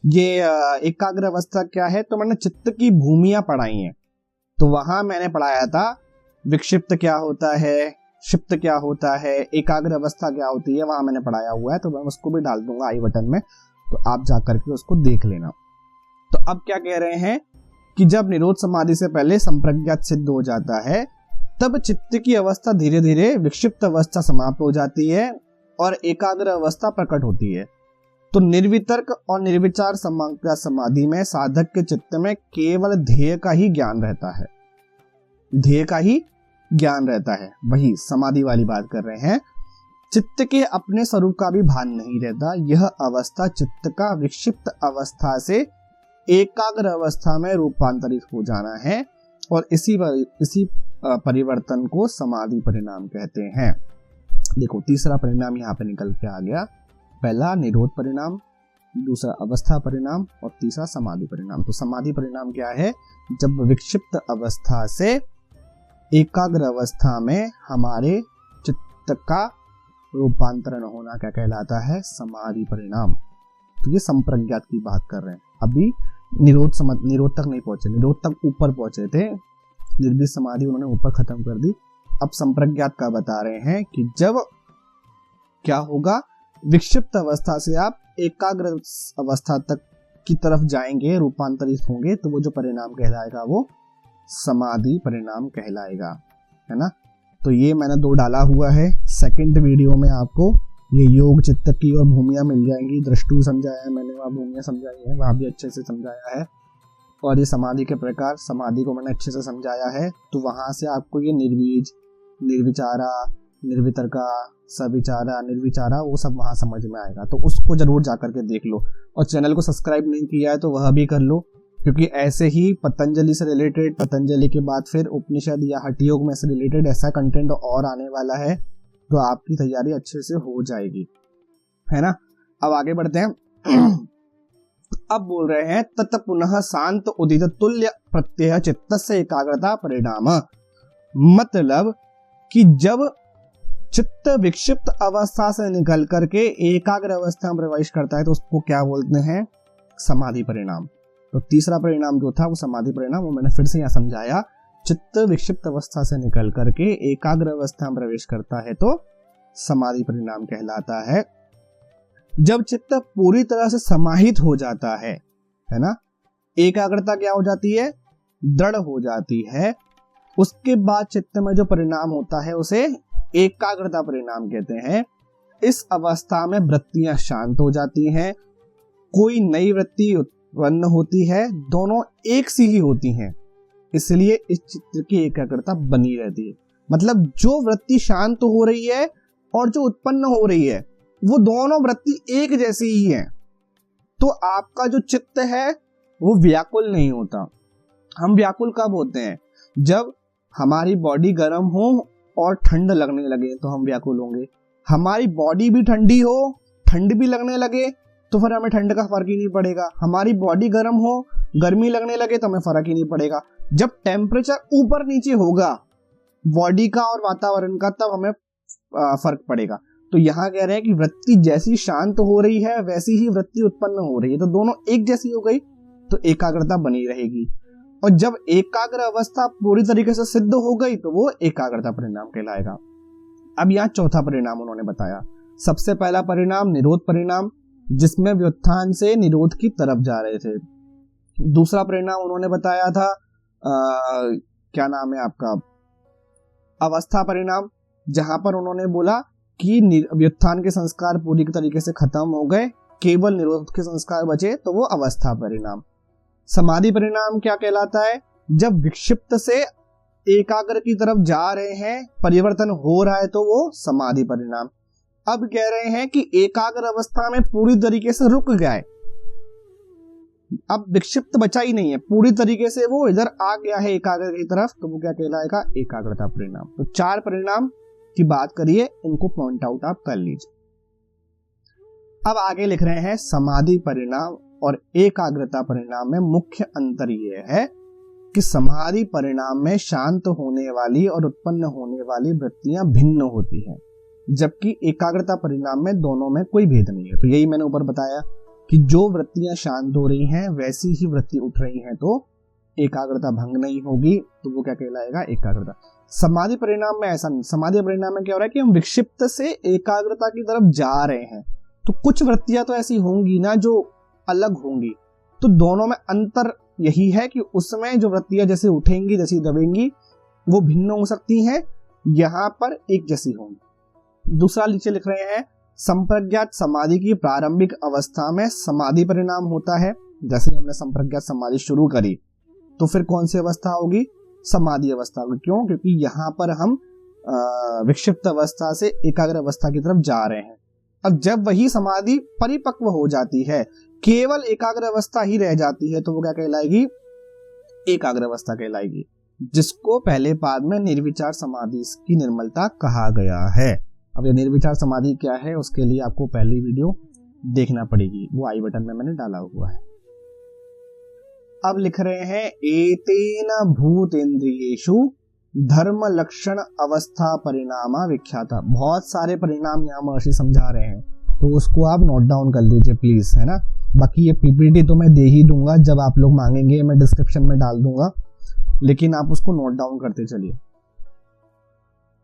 ये एकाग्र अवस्था क्या है, तो मैंने चित्त की भूमियां पढ़ाई हैं, तो वहां मैंने पढ़ाया था विक्षिप्त क्या होता है, क्षिप्त क्या होता है, एकाग्र अवस्था क्या होती है, वहां मैंने पढ़ाया हुआ है, तो मैं उसको भी डाल दूंगा आई बटन में, तो आप जाकर के उसको देख लेना। तो अब क्या कह रहे हैं कि जब निरोध समाधि से पहले संप्रज्ञात सिद्ध हो जाता है, तब चित्त की अवस्था धीरे धीरे विक्षिप्त अवस्था समाप्त हो जाती है और एकाग्र अवस्था प्रकट होती है। तो निर्वितर्क और निर्विचार समाधि में साधक के चित्त में केवल ध्येय का ही ज्ञान रहता है, ध्येय का ही ज्ञान रहता है, वही समाधि वाली बात कर रहे हैं। चित्त के अपने स्वरूप का भी भान नहीं रहता। यह अवस्था चित्त का विक्षिप्त अवस्था से एकाग्र अवस्था में रूपांतरित हो जाना है, और इसी परिवर्तन को समाधि परिणाम कहते हैं। देखो तीसरा परिणाम यहाँ पे निकल के आ गया, पहला निरोध परिणाम, दूसरा अवस्था परिणाम और तीसरा समाधि परिणाम। तो समाधि परिणाम क्या है, जब विक्षिप्त अवस्था से एकाग्र अवस्था में हमारे चित्त का रूपांतरण होना क्या कहलाता है, समाधि परिणाम। तो ये संप्रज्ञात की बात कर रहे हैं, अभी निरोध तक नहीं पहुंचे, निरोध तक ऊपर पहुंचे थे, निर्वित समाधि उन्होंने ऊपर खत्म कर दी। अब संप्रज्ञात का बता रहे हैं कि जब क्या होगा, विक्षिप्त अवस्था से आप एकाग्र अवस्था तक की तरफ जाएंगे, रूपांतरित होंगे, तो वो जो परिणाम कहलाएगा वो समाधि परिणाम कहलाएगा, है ना। तो ये मैंने 2 डाला हुआ है। सेकंड वीडियो में आपको ये योग चित्त की और भूमियां मिल जाएंगी। दृष्टु समझाया है मैंने, वहाँ भूमियां समझाई है, वहाँ भी अच्छे से समझाया है। और ये समाधि के प्रकार, समाधि को मैंने अच्छे से समझाया है। तो वहां से आपको ये निर्बीज, निर्विचारा, निर्वितर्का, सविचारा, निर्विचारा, वो सब वहां समझ में आएगा। तो उसको जरूर जाकर के देख लो, और चैनल को सब्सक्राइब नहीं किया है तो वह भी कर लो, क्योंकि ऐसे ही पतंजलि से रिलेटेड, पतंजलि के बाद फिर उपनिषद या हठ योग में से रिलेटेड ऐसा कंटेंट और आने वाला है, तो आपकी तैयारी अच्छे से हो जाएगी, है ना। अब आगे बढ़ते हैं। अब बोल रहे हैं तत् पुनः शांत उदित तुल्य प्रत्यय चित्तस्य एकाग्रता परिणाम। मतलब कि जब चित्त विक्षिप्त अवस्था से निकल करके एकाग्र अवस्था में प्रवेश करता है तो उसको क्या बोलते हैं, समाधि परिणाम। तो तीसरा परिणाम जो था वो समाधि परिणाम, वो मैंने फिर से यहाँ समझाया। चित्त विक्षिप्त अवस्था से निकल करके एकाग्र अवस्था में प्रवेश करता है तो समाधि परिणाम कहलाता है। जब चित्त पूरी तरह से समाहित हो जाता है ना, एकाग्रता क्या हो जाती है, दृढ़ हो जाती है, उसके बाद चित्त में जो परिणाम होता है उसे एकाग्रता परिणाम कहते हैं। इस अवस्था में वृत्तियां शांत हो जाती हैं, कोई नई वृत्ति उत्पन्न होती है, दोनों एक सी ही होती हैं, इसलिए इस चित्त की एकाग्रता बनी रहती है। मतलब जो वृत्ति शांत हो रही है और जो उत्पन्न हो रही है वो दोनों वृत्ति एक जैसी ही है, तो आपका जो चित्त है वो व्याकुल नहीं होता। हम व्याकुल कब होते हैं, जब हमारी बॉडी गर्म हो और ठंड लगने लगे तो हम व्याकुल होंगे। हमारी बॉडी भी ठंडी हो, ठंड भी लगने लगे तो फिर हमें ठंड का फर्क ही नहीं पड़ेगा। हमारी बॉडी गर्म हो, गर्मी लगने लगे तो हमें फर्क ही नहीं पड़ेगा। जब टेम्परेचर ऊपर नीचे होगा बॉडी का और वातावरण का, तब हमें फर्क पड़ेगा। तो यहाँ कह रहे हैं कि वृत्ति जैसी शांत हो रही है वैसी ही वृत्ति उत्पन्न हो रही है, तो दोनों एक जैसी हो गई तो एकाग्रता बनी रहेगी। और जब एकाग्र अवस्था पूरी तरीके से सिद्ध हो गई तो वो एकाग्रता परिणाम कहलाएगा। अब यहाँ चौथा परिणाम उन्होंने बताया। सबसे पहला परिणाम निरोध परिणाम, जिसमें व्युत्थान से निरोध की तरफ जा रहे थे। दूसरा परिणाम उन्होंने बताया था क्या नाम है आपका, अवस्था परिणाम, जहां पर उन्होंने बोला कि व्युत्थान के संस्कार पूरी तरीके से खत्म हो गए, केवल निरोध के संस्कार बचे, तो वो अवस्था परिणाम। समाधि परिणाम क्या कहलाता है, जब विक्षिप्त से एकाग्र की तरफ जा रहे हैं, परिवर्तन हो रहा है, तो वो समाधि परिणाम। अब कह रहे हैं कि एकाग्र अवस्था में पूरी तरीके से रुक गए, अब विक्षिप्त बचा ही नहीं है, पूरी तरीके से वो इधर आ गया है एकाग्र की तरफ, तो वो क्या कहलाएगा, एकाग्रता परिणाम। तो 4 परिणाम की बात करिए, इनको पॉइंट आउट आप कर लीजिए। अब आगे लिख रहे हैं समाधि परिणाम और एकाग्रता परिणाम में मुख्य अंतर यह है कि समाधि परिणाम में शांत होने वाली और उत्पन्न होने वाली वृत्तियां भिन्न होती हैं, जबकि एकाग्रता परिणाम में दोनों में कोई भेद नहीं है। तो यही मैंने ऊपर बताया कि जो वृत्तियां शांत हो रही हैं वैसी ही वृत्ति उठ रही हैं, तो एकाग्रता भंग नहीं होगी, तो वो क्या कहलाएगा, एकाग्रता। समाधि परिणाम में ऐसा नहीं। समाधि परिणाम में क्या हो रहा है कि हम विक्षिप्त से एकाग्रता की तरफ जा रहे हैं, तो कुछ वृत्तियां तो ऐसी होंगी ना जो अलग होंगी, तो दोनों में अंतर यही है कि उसमें जो वृत्तियां जैसे उठेंगी, जैसी दबेंगी, वो भिन्न हो सकती हैं, यहां पर एक जैसी होंगी। दूसरा नीचे लिख रहे हैं, संप्रज्ञात समाधि की प्रारंभिक अवस्था में समाधि परिणाम होता है। जैसे हमने संप्रज्ञात समाधि शुरू करी, तो फिर कौन सी अवस्था होगी, समाधि अवस्था होगी। क्यों, क्योंकि यहाँ पर हम विक्षिप्त अवस्था से एकाग्र अवस्था की तरफ जा रहे हैं। अब जब वही समाधि परिपक्व हो जाती है, केवल एकाग्र अवस्था ही रह जाती है, तो वो क्या कहलाएगी, एकाग्र अवस्था कहलाएगी, जिसको पहले पाद में निर्विचार समाधि की निर्मलता कहा गया है। अब ये निर्विचार समाधि क्या है, उसके लिए आपको पहली वीडियो देखना पड़ेगी, वो आई बटन में मैंने डाला हुआ है। अब लिख रहे हैं, एतेन भूतेन्द्रियेषु धर्म लक्षण अवस्था परिणामा विख्याता। बहुत सारे परिणाम यहाँ महर्षि समझा रहे हैं, तो उसको आप नोट डाउन कर लीजिए प्लीज, है ना। बाकी ये पीपीटी तो मैं दे ही दूंगा, जब आप लोग मांगेंगे मैं डिस्क्रिप्शन में डाल दूंगा, लेकिन आप उसको नोट डाउन करते चलिए।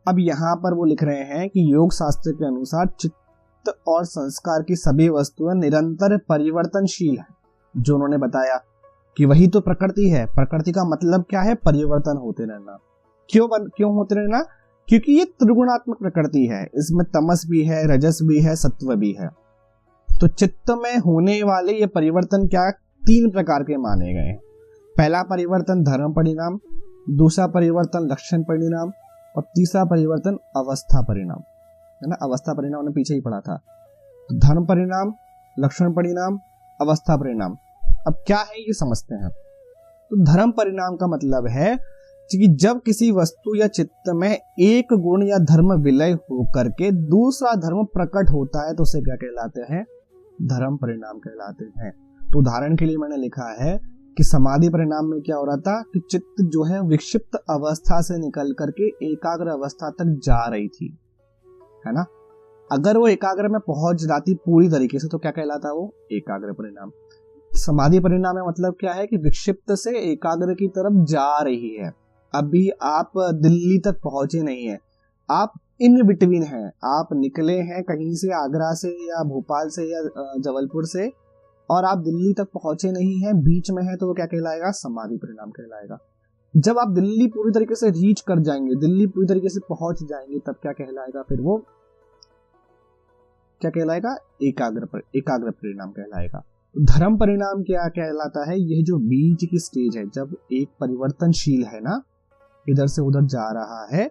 अब यहाँ पर वो लिख रहे हैं कि योग शास्त्र के अनुसार चित्त और संस्कार की सभी वस्तुएं निरंतर परिवर्तनशील है। जो उन्होंने बताया कि वही तो प्रकृति है। प्रकृति का मतलब क्या है, परिवर्तन होते रहना। क्यों होते रहना, क्योंकि ये त्रिगुणात्मक प्रकृति है, इसमें तमस भी है, रजस भी है, सत्व भी है। तो चित्त में होने वाले ये परिवर्तन क्या 3 प्रकार के माने गए हैं। पहला परिवर्तन धर्म परिणाम, दूसरा परिवर्तन लक्षण परिणाम, और तीसरा परिवर्तन अवस्था परिणाम, है ना। अवस्था परिणाम उन्हें पीछे ही पढ़ा था। तो धर्म परिणाम, लक्षण परिणाम, अवस्था परिणाम। अब क्या है ये समझते हैं। तो धर्म परिणाम का मतलब है कि जब किसी वस्तु या चित्त में एक गुण या धर्म विलय होकर के दूसरा धर्म प्रकट होता है, तो उसे क्या कहलाते हैं, धर्म परिणाम कहलाते हैं। तो उदाहरण के लिए मैंने लिखा है कि समाधि परिणाम में क्या हो रहा था कि चित्त जो है विक्षिप्त अवस्था से निकल करके एकाग्र अवस्था तक जा रही थी, है ना। अगर वो एकाग्र में पहुंच जाती पूरी तरीके से, तो क्या कहलाता वो, एकाग्र परिणाम। समाधि परिणाम में मतलब क्या है कि विक्षिप्त से एकाग्र की तरफ जा रही है। अभी आप दिल्ली तक पहुंचे नहीं है, आप इन बिटवीन हैं, आप निकले हैं कहीं से, आगरा से या भोपाल से या जबलपुर से, और आप दिल्ली तक पहुंचे नहीं हैं, बीच में है, तो वो क्या कहलाएगा, समाधि परिणाम कहलाएगा। जब आप दिल्ली पूरी तरीके से रीच कर जाएंगे, दिल्ली पूरी तरीके से पहुंच जाएंगे, तब क्या कहलाएगा, फिर वो क्या कहलाएगा, एकाग्र परिणाम कहलाएगा। धर्म परिणाम क्या कहलाता है, यह जो बीच की स्टेज है, जब एक परिवर्तनशील है ना, इधर से उधर जा रहा है,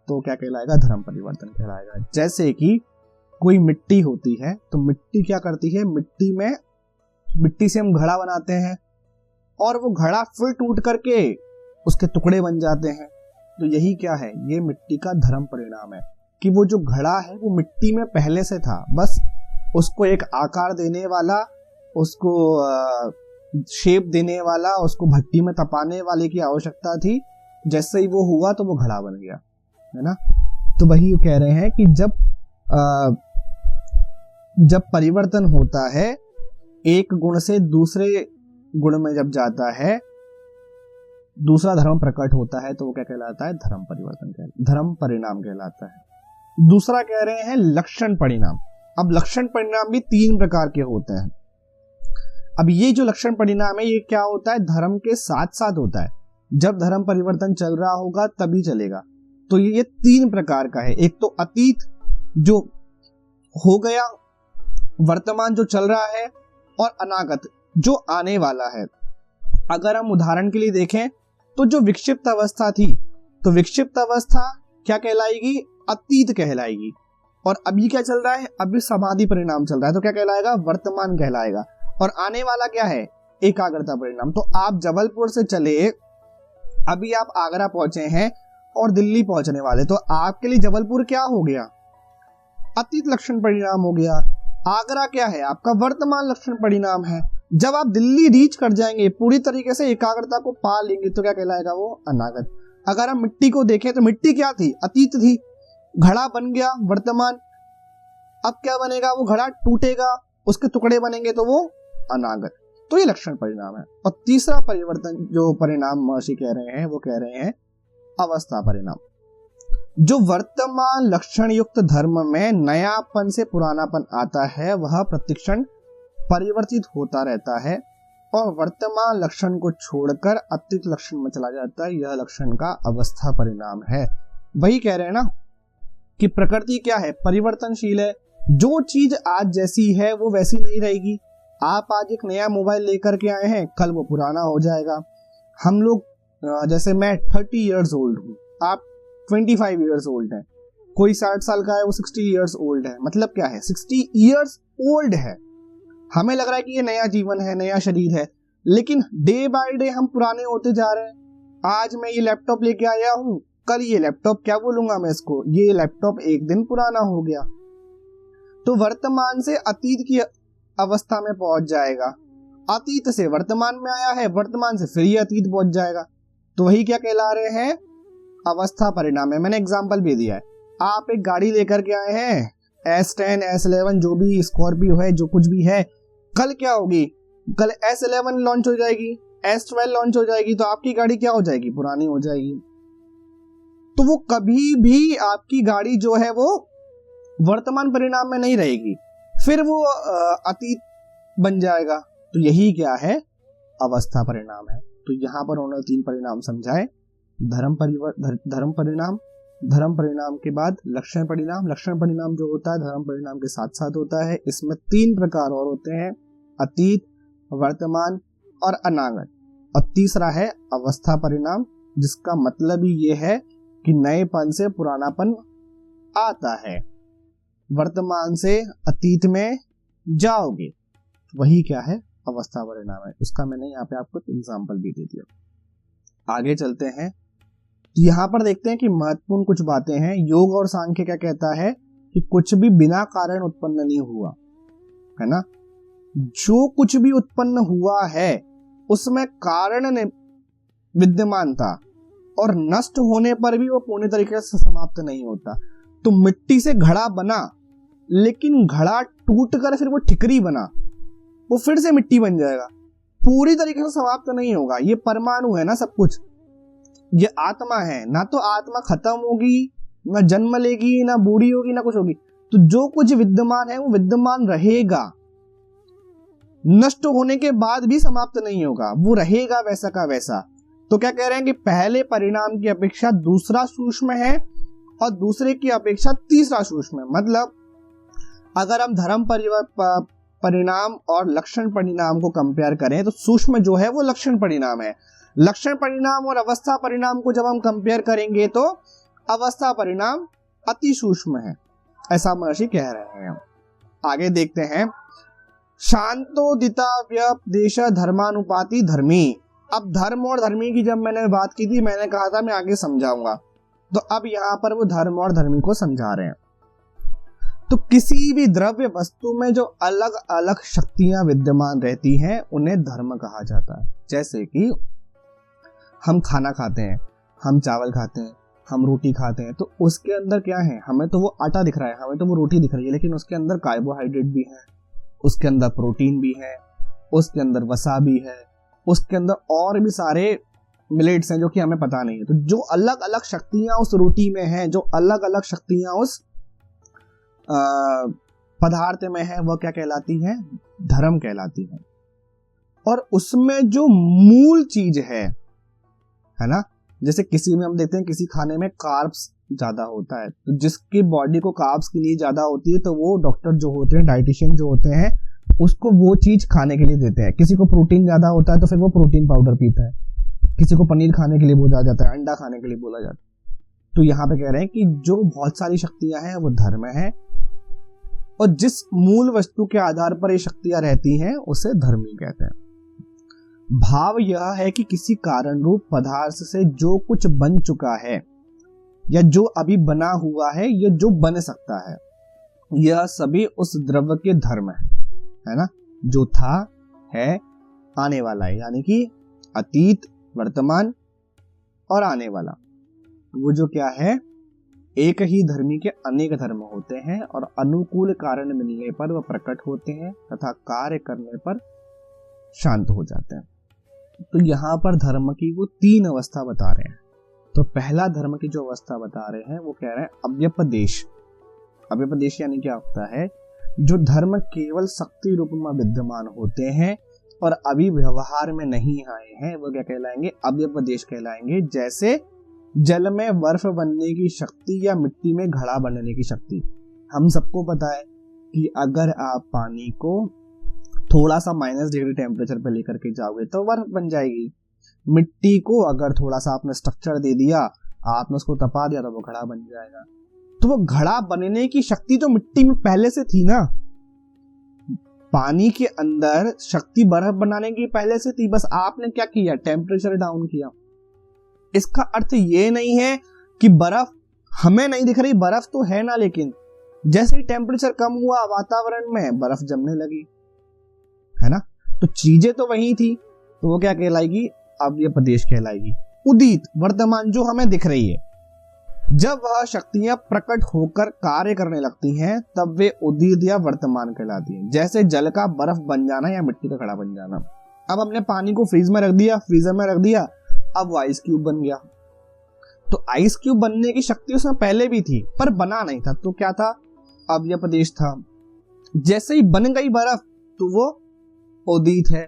तो क्या कहलाएगा, धर्म परिवर्तन कहलाएगा। जैसे कि कोई मिट्टी होती है, तो मिट्टी क्या करती है, मिट्टी से हम घड़ा बनाते हैं, और वो घड़ा फिर टूट करके उसके टुकड़े बन जाते हैं। तो यही क्या है, ये मिट्टी का धर्म परिणाम है कि वो जो घड़ा है वो मिट्टी में पहले से था, बस उसको एक आकार देने वाला, उसको शेप देने वाला, उसको भट्टी में तपाने वाले की आवश्यकता थी। जैसे ही वो हुआ तो वो घड़ा बन गया, है ना। तो वही कह रहे हैं कि जब परिवर्तन होता है, एक गुण से दूसरे गुण में जब जाता है, दूसरा धर्म प्रकट होता है, तो वो क्या कहलाता है, धर्म परिणाम कहलाता है। दूसरा कह रहे हैं लक्षण परिणाम। अब लक्षण परिणाम भी 3 प्रकार के होते हैं। अब ये जो लक्षण परिणाम है ये क्या होता है, धर्म के साथ साथ होता है। जब धर्म परिवर्तन चल रहा होगा तभी चलेगा। तो ये 3 प्रकार का है। एक तो अतीत जो हो गया, वर्तमान जो चल रहा है, और अनागत जो आने वाला है। अगर हम उदाहरण के लिए देखें तो जो विक्षिप्त अवस्था थी, तो विक्षिप्त अवस्था क्या कहलाएगी, अतीत कहलाएगी। और अभी क्या चल रहा है, अभी समाधि परिणाम चल रहा है, तो क्या कहलाएगा, वर्तमान कहलाएगा। और आने वाला क्या है, एकाग्रता परिणाम। तो आप जबलपुर से चले, अभी आप आगरा पहुंचे हैं और दिल्ली पहुंचने वाले, तो आपके लिए जबलपुर क्या हो गया, अतीत लक्षण परिणाम हो गया। आगरा क्या है, आपका वर्तमान लक्षण परिणाम है। जब आप दिल्ली रीच कर जाएंगे, पूरी तरीके से एकाग्रता को पा लेंगे, तो क्या कहलाएगा, वो अनागत। अगर हम मिट्टी को देखें तो मिट्टी क्या थी, अतीत थी, घड़ा बन गया वर्तमान। अब क्या बनेगा, वो घड़ा टूटेगा, उसके टुकड़े बनेंगे, तो वो अनागत। तो ये लक्षण परिणाम है। और तीसरा परिवर्तन जो परिणाम महर्षि कह रहे हैं, वो कह रहे हैं अवस्था परिणाम। जो वर्तमान लक्षण युक्त धर्म में नयापन से पुरानापन आता है, वह प्रतिक्षण परिवर्तित होता रहता है और वर्तमान लक्षण को छोड़कर अतीत लक्षण में चला जाता है। यह लक्षण का अवस्था परिणाम है। वही कह रहे हैं ना कि प्रकृति क्या है, परिवर्तनशील है। जो चीज आज जैसी है वो वैसी नहीं रहेगी। आप आज एक नया मोबाइल लेकर के आए हैं, कल वो पुराना हो जाएगा। हम लोग जैसे मैं 30 इयर्स ओल्ड हूँ, आप 25 इयर्स ओल्ड हैं, कोई 60 साल का है, वो 60 इयर्स ओल्ड है। मतलब क्या है, 60 इयर्स ओल्ड है। हमें लग रहा है कि ये नया जीवन है, नया शरीर है, लेकिन डे बाय डे हम पुराने होते जा रहे हैं। आज मैं ये लैपटॉप लेके आया हूँ, कल ये लैपटॉप क्या बोलूंगा मैं इसको, ये लैपटॉप एक दिन पुराना हो गया। तो वर्तमान से अतीत की अवस्था में पहुंच जाएगा, अतीत से वर्तमान में आया है, वर्तमान से फिर ये अतीत पहुंच जाएगा। तो वही क्या कहला रहे हैं, अवस्था परिणाम है। मैंने एग्जांपल भी दिया है। आप एक गाड़ी लेकर के आए हैं, S10, S11, जो भी स्कॉर्पियो है, जो कुछ भी है, कल क्या होगी, कल S11 लॉन्च हो जाएगी, S12 लॉन्च हो जाएगी, तो आपकी गाड़ी क्या हो जाएगी, पुरानी हो जाएगी। तो वो कभी भी आपकी गाड़ी जो है वो वर्तमान परिणाम में नहीं रहेगी, फिर वो अतीत बन जाएगा। तो यही क्या है, अवस्था परिणाम है। तो यहाँ पर उन्होंने 3 परिणाम समझाए, धर्म परिणाम, धर्म परिणाम के बाद लक्षण परिणाम। लक्षण परिणाम जो होता है धर्म परिणाम के साथ साथ होता है। इसमें 3 प्रकार और होते हैं, अतीत, वर्तमान और अनागत। और तीसरा है अवस्था परिणाम, जिसका मतलब ही ये है कि नएपन से पुरानापन आता है, वर्तमान से अतीत में जाओगे। वही क्या है, अवस्था परिणाम है। उसका मैंने यहाँ पे आपको एग्जाम्पल भी दे दिया। आगे चलते हैं, यहाँ पर देखते हैं कि महत्वपूर्ण कुछ बातें हैं। योग और सांख्य क्या कहता है कि कुछ भी बिना कारण उत्पन्न नहीं हुआ, है ना। जो कुछ भी उत्पन्न हुआ है उसमें कारण ने विद्यमान था, और नष्ट होने पर भी वो पूर्ण तरीके से समाप्त नहीं होता। तो मिट्टी से घड़ा बना, लेकिन घड़ा टूटकर फिर वो ठिकरी बना, वो फिर से मिट्टी बन जाएगा, पूरी तरीके से समाप्त नहीं होगा। ये परमाणु है ना सब कुछ, ये आत्मा है ना। तो आत्मा खत्म होगी, ना जन्म लेगी, ना बूढ़ी होगी, ना कुछ होगी। तो जो कुछ विद्यमान है वो विद्यमान रहेगा, नष्ट होने के बाद भी समाप्त नहीं होगा, वो रहेगा वैसा का वैसा। तो क्या कह रहे हैं कि पहले परिणाम की अपेक्षा दूसरा सूक्ष्म है और दूसरे की अपेक्षा तीसरा सूक्ष्म है। मतलब अगर हम धर्म परिणाम और लक्षण परिणाम को कंपेयर करें तो सूक्ष्म जो है वो लक्षण परिणाम है। लक्षण परिणाम और अवस्था परिणाम को जब हम कंपेयर करेंगे तो अवस्था परिणाम अति सूक्ष्म है, ऐसा महर्षि कह रहे हैं। आगे देखते हैं, शांतोदिता व्यपदेश धर्मानुपाति धर्मी। अब धर्म और धर्मी की जब मैंने बात की थी, मैंने कहा था मैं आगे समझाऊंगा, तो अब यहाँ पर वो धर्म और धर्मी को समझा रहे हैं। तो किसी भी द्रव्य वस्तु में जो अलग अलग शक्तियां विद्यमान रहती हैं उन्हें धर्म कहा जाता है। जैसे कि हम खाना खाते हैं, हम चावल खाते हैं, हम रोटी खाते हैं, तो उसके अंदर क्या है, हमें तो वो आटा दिख रहा है, हमें तो वो रोटी दिख रही है, लेकिन उसके अंदर कार्बोहाइड्रेट भी है, उसके अंदर प्रोटीन भी है, उसके अंदर वसा भी है, उसके अंदर और भी सारे मिलेट्स हैं जो कि हमें पता नहीं है। तो जो अलग अलग शक्तियां उस रोटी में हैं, जो अलग अलग शक्तियां उस पदार्थ में है वह क्या कहलाती है? धर्म कहलाती है। और उसमें जो मूल चीज है ना, जैसे किसी में हम देखते हैं किसी खाने में कार्ब्स ज्यादा होता है, तो जिसकी बॉडी को कार्ब्स की नीड ज्यादा होती है तो वो डॉक्टर जो होते हैं, डाइटिशियन जो होते हैं, उसको वो चीज खाने के लिए देते हैं। किसी को प्रोटीन ज्यादा होता है तो फिर वो प्रोटीन पाउडर पीता है, किसी को पनीर खाने के लिए बोला जाता है, अंडा खाने के लिए बोला जाता है। तो यहाँ पे कह रहे हैं कि जो बहुत सारी शक्तियां हैं वो धर्म है, और जिस मूल वस्तु के आधार पर ये शक्तियां रहती हैं उसे धर्मी कहते हैं। भाव यह है कि किसी कारण रूप पदार्थ से जो कुछ बन चुका है या जो अभी बना हुआ है या जो बन सकता है, यह सभी उस द्रव्य के धर्म है ना, जो था, है, आने वाला है, यानी कि अतीत, वर्तमान और आने वाला। वो जो क्या है, एक ही धर्मी के अनेक धर्म होते हैं और अनुकूल कारण मिलने पर वह प्रकट होते हैं तथा कार्य करने पर शांत हो जाते हैं। तो यहाँ पर धर्म की वो 3 अवस्था बता रहे हैं। तो पहला धर्म की जो अवस्था बता रहे हैं वो कह रहे हैं अव्यपदेश। अव्यपदेश यानी क्या होता है? जो धर्म केवल शक्ति रूप में विद्यमान होते हैं और अभी व्यवहार में नहीं आए हैं, वो क्या कहलाएंगे? अव्यपदेश कहलाएंगे। जैसे जल में बर्फ बनने की शक्ति या मिट्टी में घड़ा बनने की शक्ति। हम सबको पता है कि अगर आप पानी को थोड़ा सा -डिग्री टेम्परेचर पे लेकर के जाओगे तो बर्फ बन जाएगी। मिट्टी को अगर थोड़ा सा आपने स्ट्रक्चर दे दिया, आपने उसको तपा दिया तो वो घड़ा बन जाएगा। तो वो घड़ा बनने की शक्ति तो मिट्टी में पहले से थी ना। पानी के अंदर शक्ति बर्फ बनाने की पहले से थी, बस आपने क्या किया? टेम्परेचर डाउन किया। इसका अर्थ ये नहीं है कि बर्फ हमें नहीं दिख रही, बर्फ तो है ना, लेकिन जैसे ही टेम्परेचर कम हुआ वातावरण में, बर्फ जमने लगी, है ना। तो चीजें तो वही थी, तो वो क्या कहलाएगी? अव्यपदेश कहलाएगी। उदित, वर्तमान, जो हमें दिख रही है। जब वह शक्तियां प्रकट होकर कार्य करने लगती हैं तब वे उदित या वर्तमान कहलाती हैं। जैसे जल का बर्फ बन जाना या मिट्टी का घड़ा बन जाना। अब हमने पानी को फ्रीजर में रख दिया, अब वो आइस क्यूब बन गया। तो आइस क्यूब बनने की शक्ति उसमें पहले भी थी पर बना नहीं था, तो क्या था? अव्यपदेश था। जैसे ही बन गई बर्फ तो वो उदित है।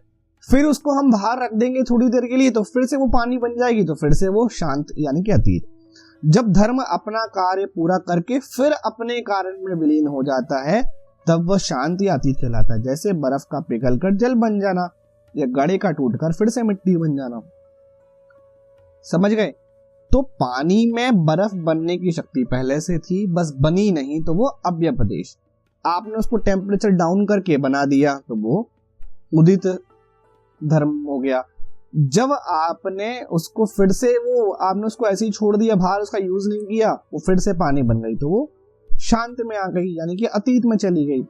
फिर उसको हम बाहर रख देंगे थोड़ी देर के लिए तो फिर से वो पानी बन जाएगी, तो फिर से वो शांत यानी कि अतीत। जब धर्म अपना कार्य पूरा करके फिर अपने कारण में विलीन हो जाता है तब वह शांत या अतीत कहलाता है। जैसे बर्फ का पिघलकर जल बन जाना या घड़े का टूटकर फिर से मिट्टी बन जाना। समझ गए? तो पानी में बर्फ बनने की शक्ति पहले से थी, बस बनी नहीं, तो वो अव्यपदेश। आपने उसको टेम्परेचर डाउन करके बना दिया तो वो उदित धर्म हो गया। जब आपने उसको फिर से आपने उसको ऐसे ही छोड़ दिया बाहर, उसका यूज नहीं किया, वो फिर से पानी बन गई तो वो शांत में आ गई, यानी कि अतीत में चली गई।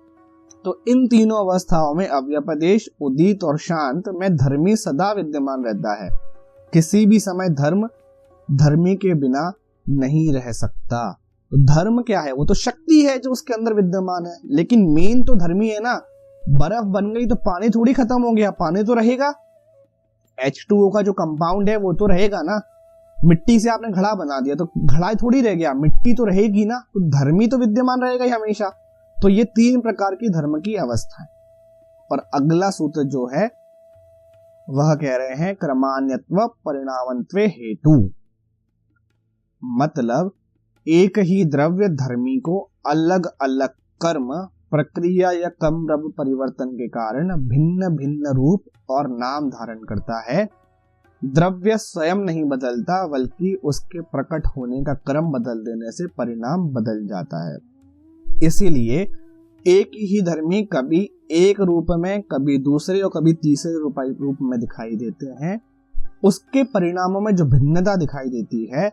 तो इन तीनों अवस्थाओं में अव्यपदेश, उदित और शांत में धर्मी सदा विद्यमान रहता है। किसी भी समय धर्मी के बिना नहीं रह सकता। तो धर्म क्या है? वो तो शक्ति है जो उसके अंदर विद्यमान है, लेकिन मेन तो धर्मी है ना। बर्फ बन गई तो पानी थोड़ी खत्म हो गया, पानी तो रहेगा। H2O का जो कंपाउंड है वो तो रहेगा ना। मिट्टी से आपने घड़ा बना दिया तो घड़ा थोड़ी रह गया, मिट्टी तो रहेगी ना। तो धर्मी तो विद्यमान रहेगा ही हमेशा। तो ये 3 प्रकार की धर्म की अवस्था है। और अगला सूत्र जो है वह कह रहे हैं क्रमान्यत्व परिणामत्वे हेतु। मतलब एक ही द्रव्य धर्मी को अलग अलग कर्म, प्रक्रिया या क्रम परिवर्तन के कारण भिन्न भिन्न रूप और नाम धारण करता है। द्रव्य स्वयं नहीं बदलता, बल्कि उसके प्रकट होने का क्रम बदल देने से परिणाम बदल जाता है। इसीलिए एक ही धर्मी कभी एक रूप में, कभी दूसरे और कभी तीसरे रूप में दिखाई देते हैं। उसके परिणामों में जो भिन्नता दिखाई देती है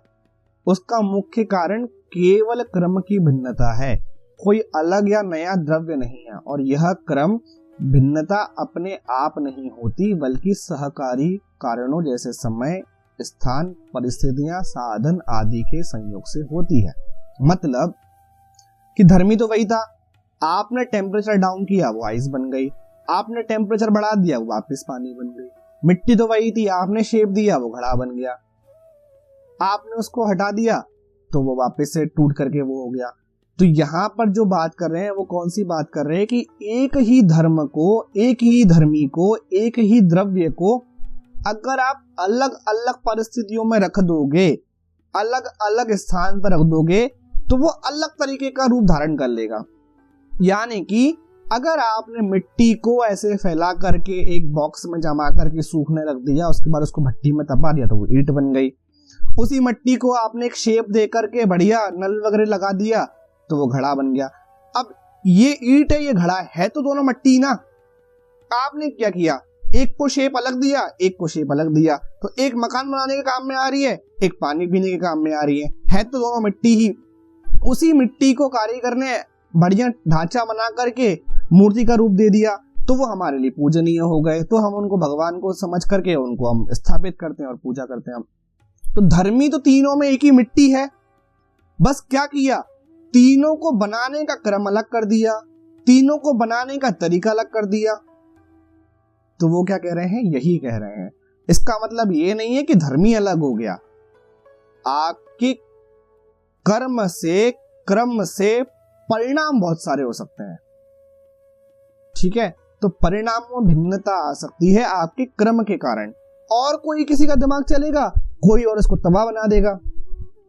उसका मुख्य कारण केवल क्रम की भिन्नता है, कोई अलग या नया द्रव्य नहीं है। और यह क्रम भिन्नता अपने आप नहीं होती, बल्कि सहकारी कारणों जैसे समय, स्थान, परिस्थितियां, साधन आदि के संयोग से होती है। मतलब कि धर्मी तो वही था, आपने टेम्परेचर डाउन किया वो आइस बन गई, आपने टेम्परेचर बढ़ा दिया वो वापस पानी बन गई। मिट्टी तो वही थी, आपने शेप दिया वो घड़ा बन गया, आपने उसको हटा दिया तो वो वापस से टूट करके वो हो गया। तो यहाँ पर जो बात कर रहे हैं वो कौन सी बात कर रहे हैं कि एक ही धर्म को, एक ही धर्मी को, एक ही द्रव्य को अगर आप अलग अलग परिस्थितियों में रख दोगे, अलग अलग स्थान पर रख दोगे, तो वो अलग तरीके का रूप धारण कर लेगा। यानी कि अगर आपने मिट्टी को ऐसे फैला करके एक बॉक्स में जमा करके सूखने रख दिया, उसके बाद उसको भट्टी में तपा दिया तो वो ईंट बन गई। उसी मिट्टी को आपने एक शेप दे करके बढ़िया नल वगैरह लगा दिया तो वो घड़ा बन गया। अब ये ईंट है, ये घड़ा है, तो दोनों मिट्टी ना। आपने क्या किया, एक को शेप अलग दिया, एक को शेप अलग दिया, तो एक मकान बनाने के काम में आ रही है, एक पानी पीने के काम में आ रही है तो दोनों मिट्टी ही। उसी मिट्टी को कारीगर ने बढ़िया ढांचा बना करके मूर्ति का रूप दे दिया तो वो हमारे लिए पूजनीय हो गए, तो हम उनको भगवान को समझ करके उनको हम स्थापित करते हैं और पूजा करते हैं। तो धर्मी तो तीनों में एक ही मिट्टी है, बस क्या किया, तीनों को बनाने का क्रम अलग कर दिया, तीनों को बनाने का तरीका अलग कर दिया। तो वो क्या कह रहे हैं, यही कह रहे हैं। इसका मतलब ये नहीं है कि धर्मी अलग हो गया, आपके कर्म से, क्रम से परिणाम बहुत सारे हो सकते हैं। ठीक है, तो परिणाम में भिन्नता आ सकती है आपके क्रम के कारण। और कोई किसी का दिमाग चलेगा, कोई और इसको तवा बना देगा,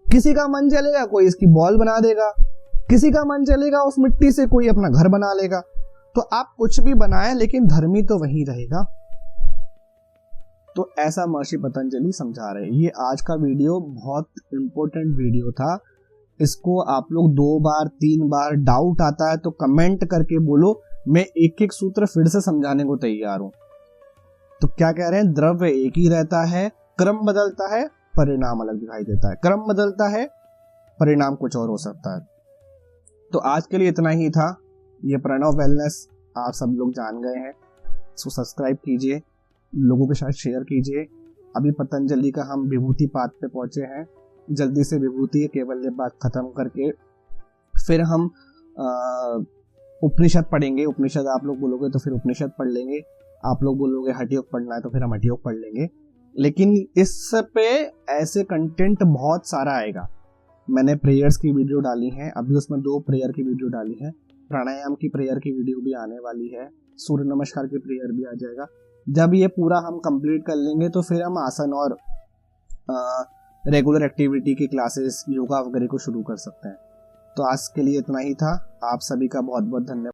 किसी का मन चलेगा, कोई इसकी बॉल बना देगा, किसी का मन चलेगा उस मिट्टी से कोई अपना घर बना लेगा। तो आप कुछ भी बनाएं लेकिन धर्मी तो वही रहेगा। तो ऐसा महर्षि पतंजलि समझा रहे हैं। ये आज का वीडियो बहुत इंपॉर्टेंट वीडियो था, इसको आप लोग 2 बार 3 बार डाउट आता है तो कमेंट करके बोलो, मैं एक एक सूत्र फिर से समझाने को तैयार हूं। तो क्या कह रहे हैं, द्रव्य एक ही रहता है, क्रम बदलता है, परिणाम अलग दिखाई देता है। क्रम बदलता है, परिणाम कुछ और हो सकता है। तो आज के लिए इतना ही था। ये प्रणव वेलनेस आप सब लोग जान गए हैं, इसको सब्सक्राइब कीजिए, लोगों के साथ शेयर कीजिए। अभी पतंजलि का हम विभूति पाठ पे पहुंचे हैं, जल्दी से विभूति केवल्य बात खत्म करके फिर हम उपनिषद पढ़ेंगे। उपनिषद आप लोग बोलोगे तो फिर उपनिषद पढ़ लेंगे, आप लोग बोलोगे हठ योग पढ़ना है तो फिर हम हठ योग पढ़ लेंगे। लेकिन इस पे ऐसे कंटेंट बहुत सारा आएगा। मैंने प्रेयर्स की वीडियो डाली है, अभी उसमें 2 प्रेयर की वीडियो डाली है, प्राणायाम की प्रेयर की वीडियो भी आने वाली है, सूर्य नमस्कार की प्रेयर भी आ जाएगा। जब ये पूरा हम कंप्लीट कर लेंगे तो फिर हम आसन और रेगुलर एक्टिविटी की क्लासेस, योगा वगैरह को शुरू कर सकते हैं। तो आज के लिए इतना ही था। आप सभी का बहुत बहुत धन्यवाद।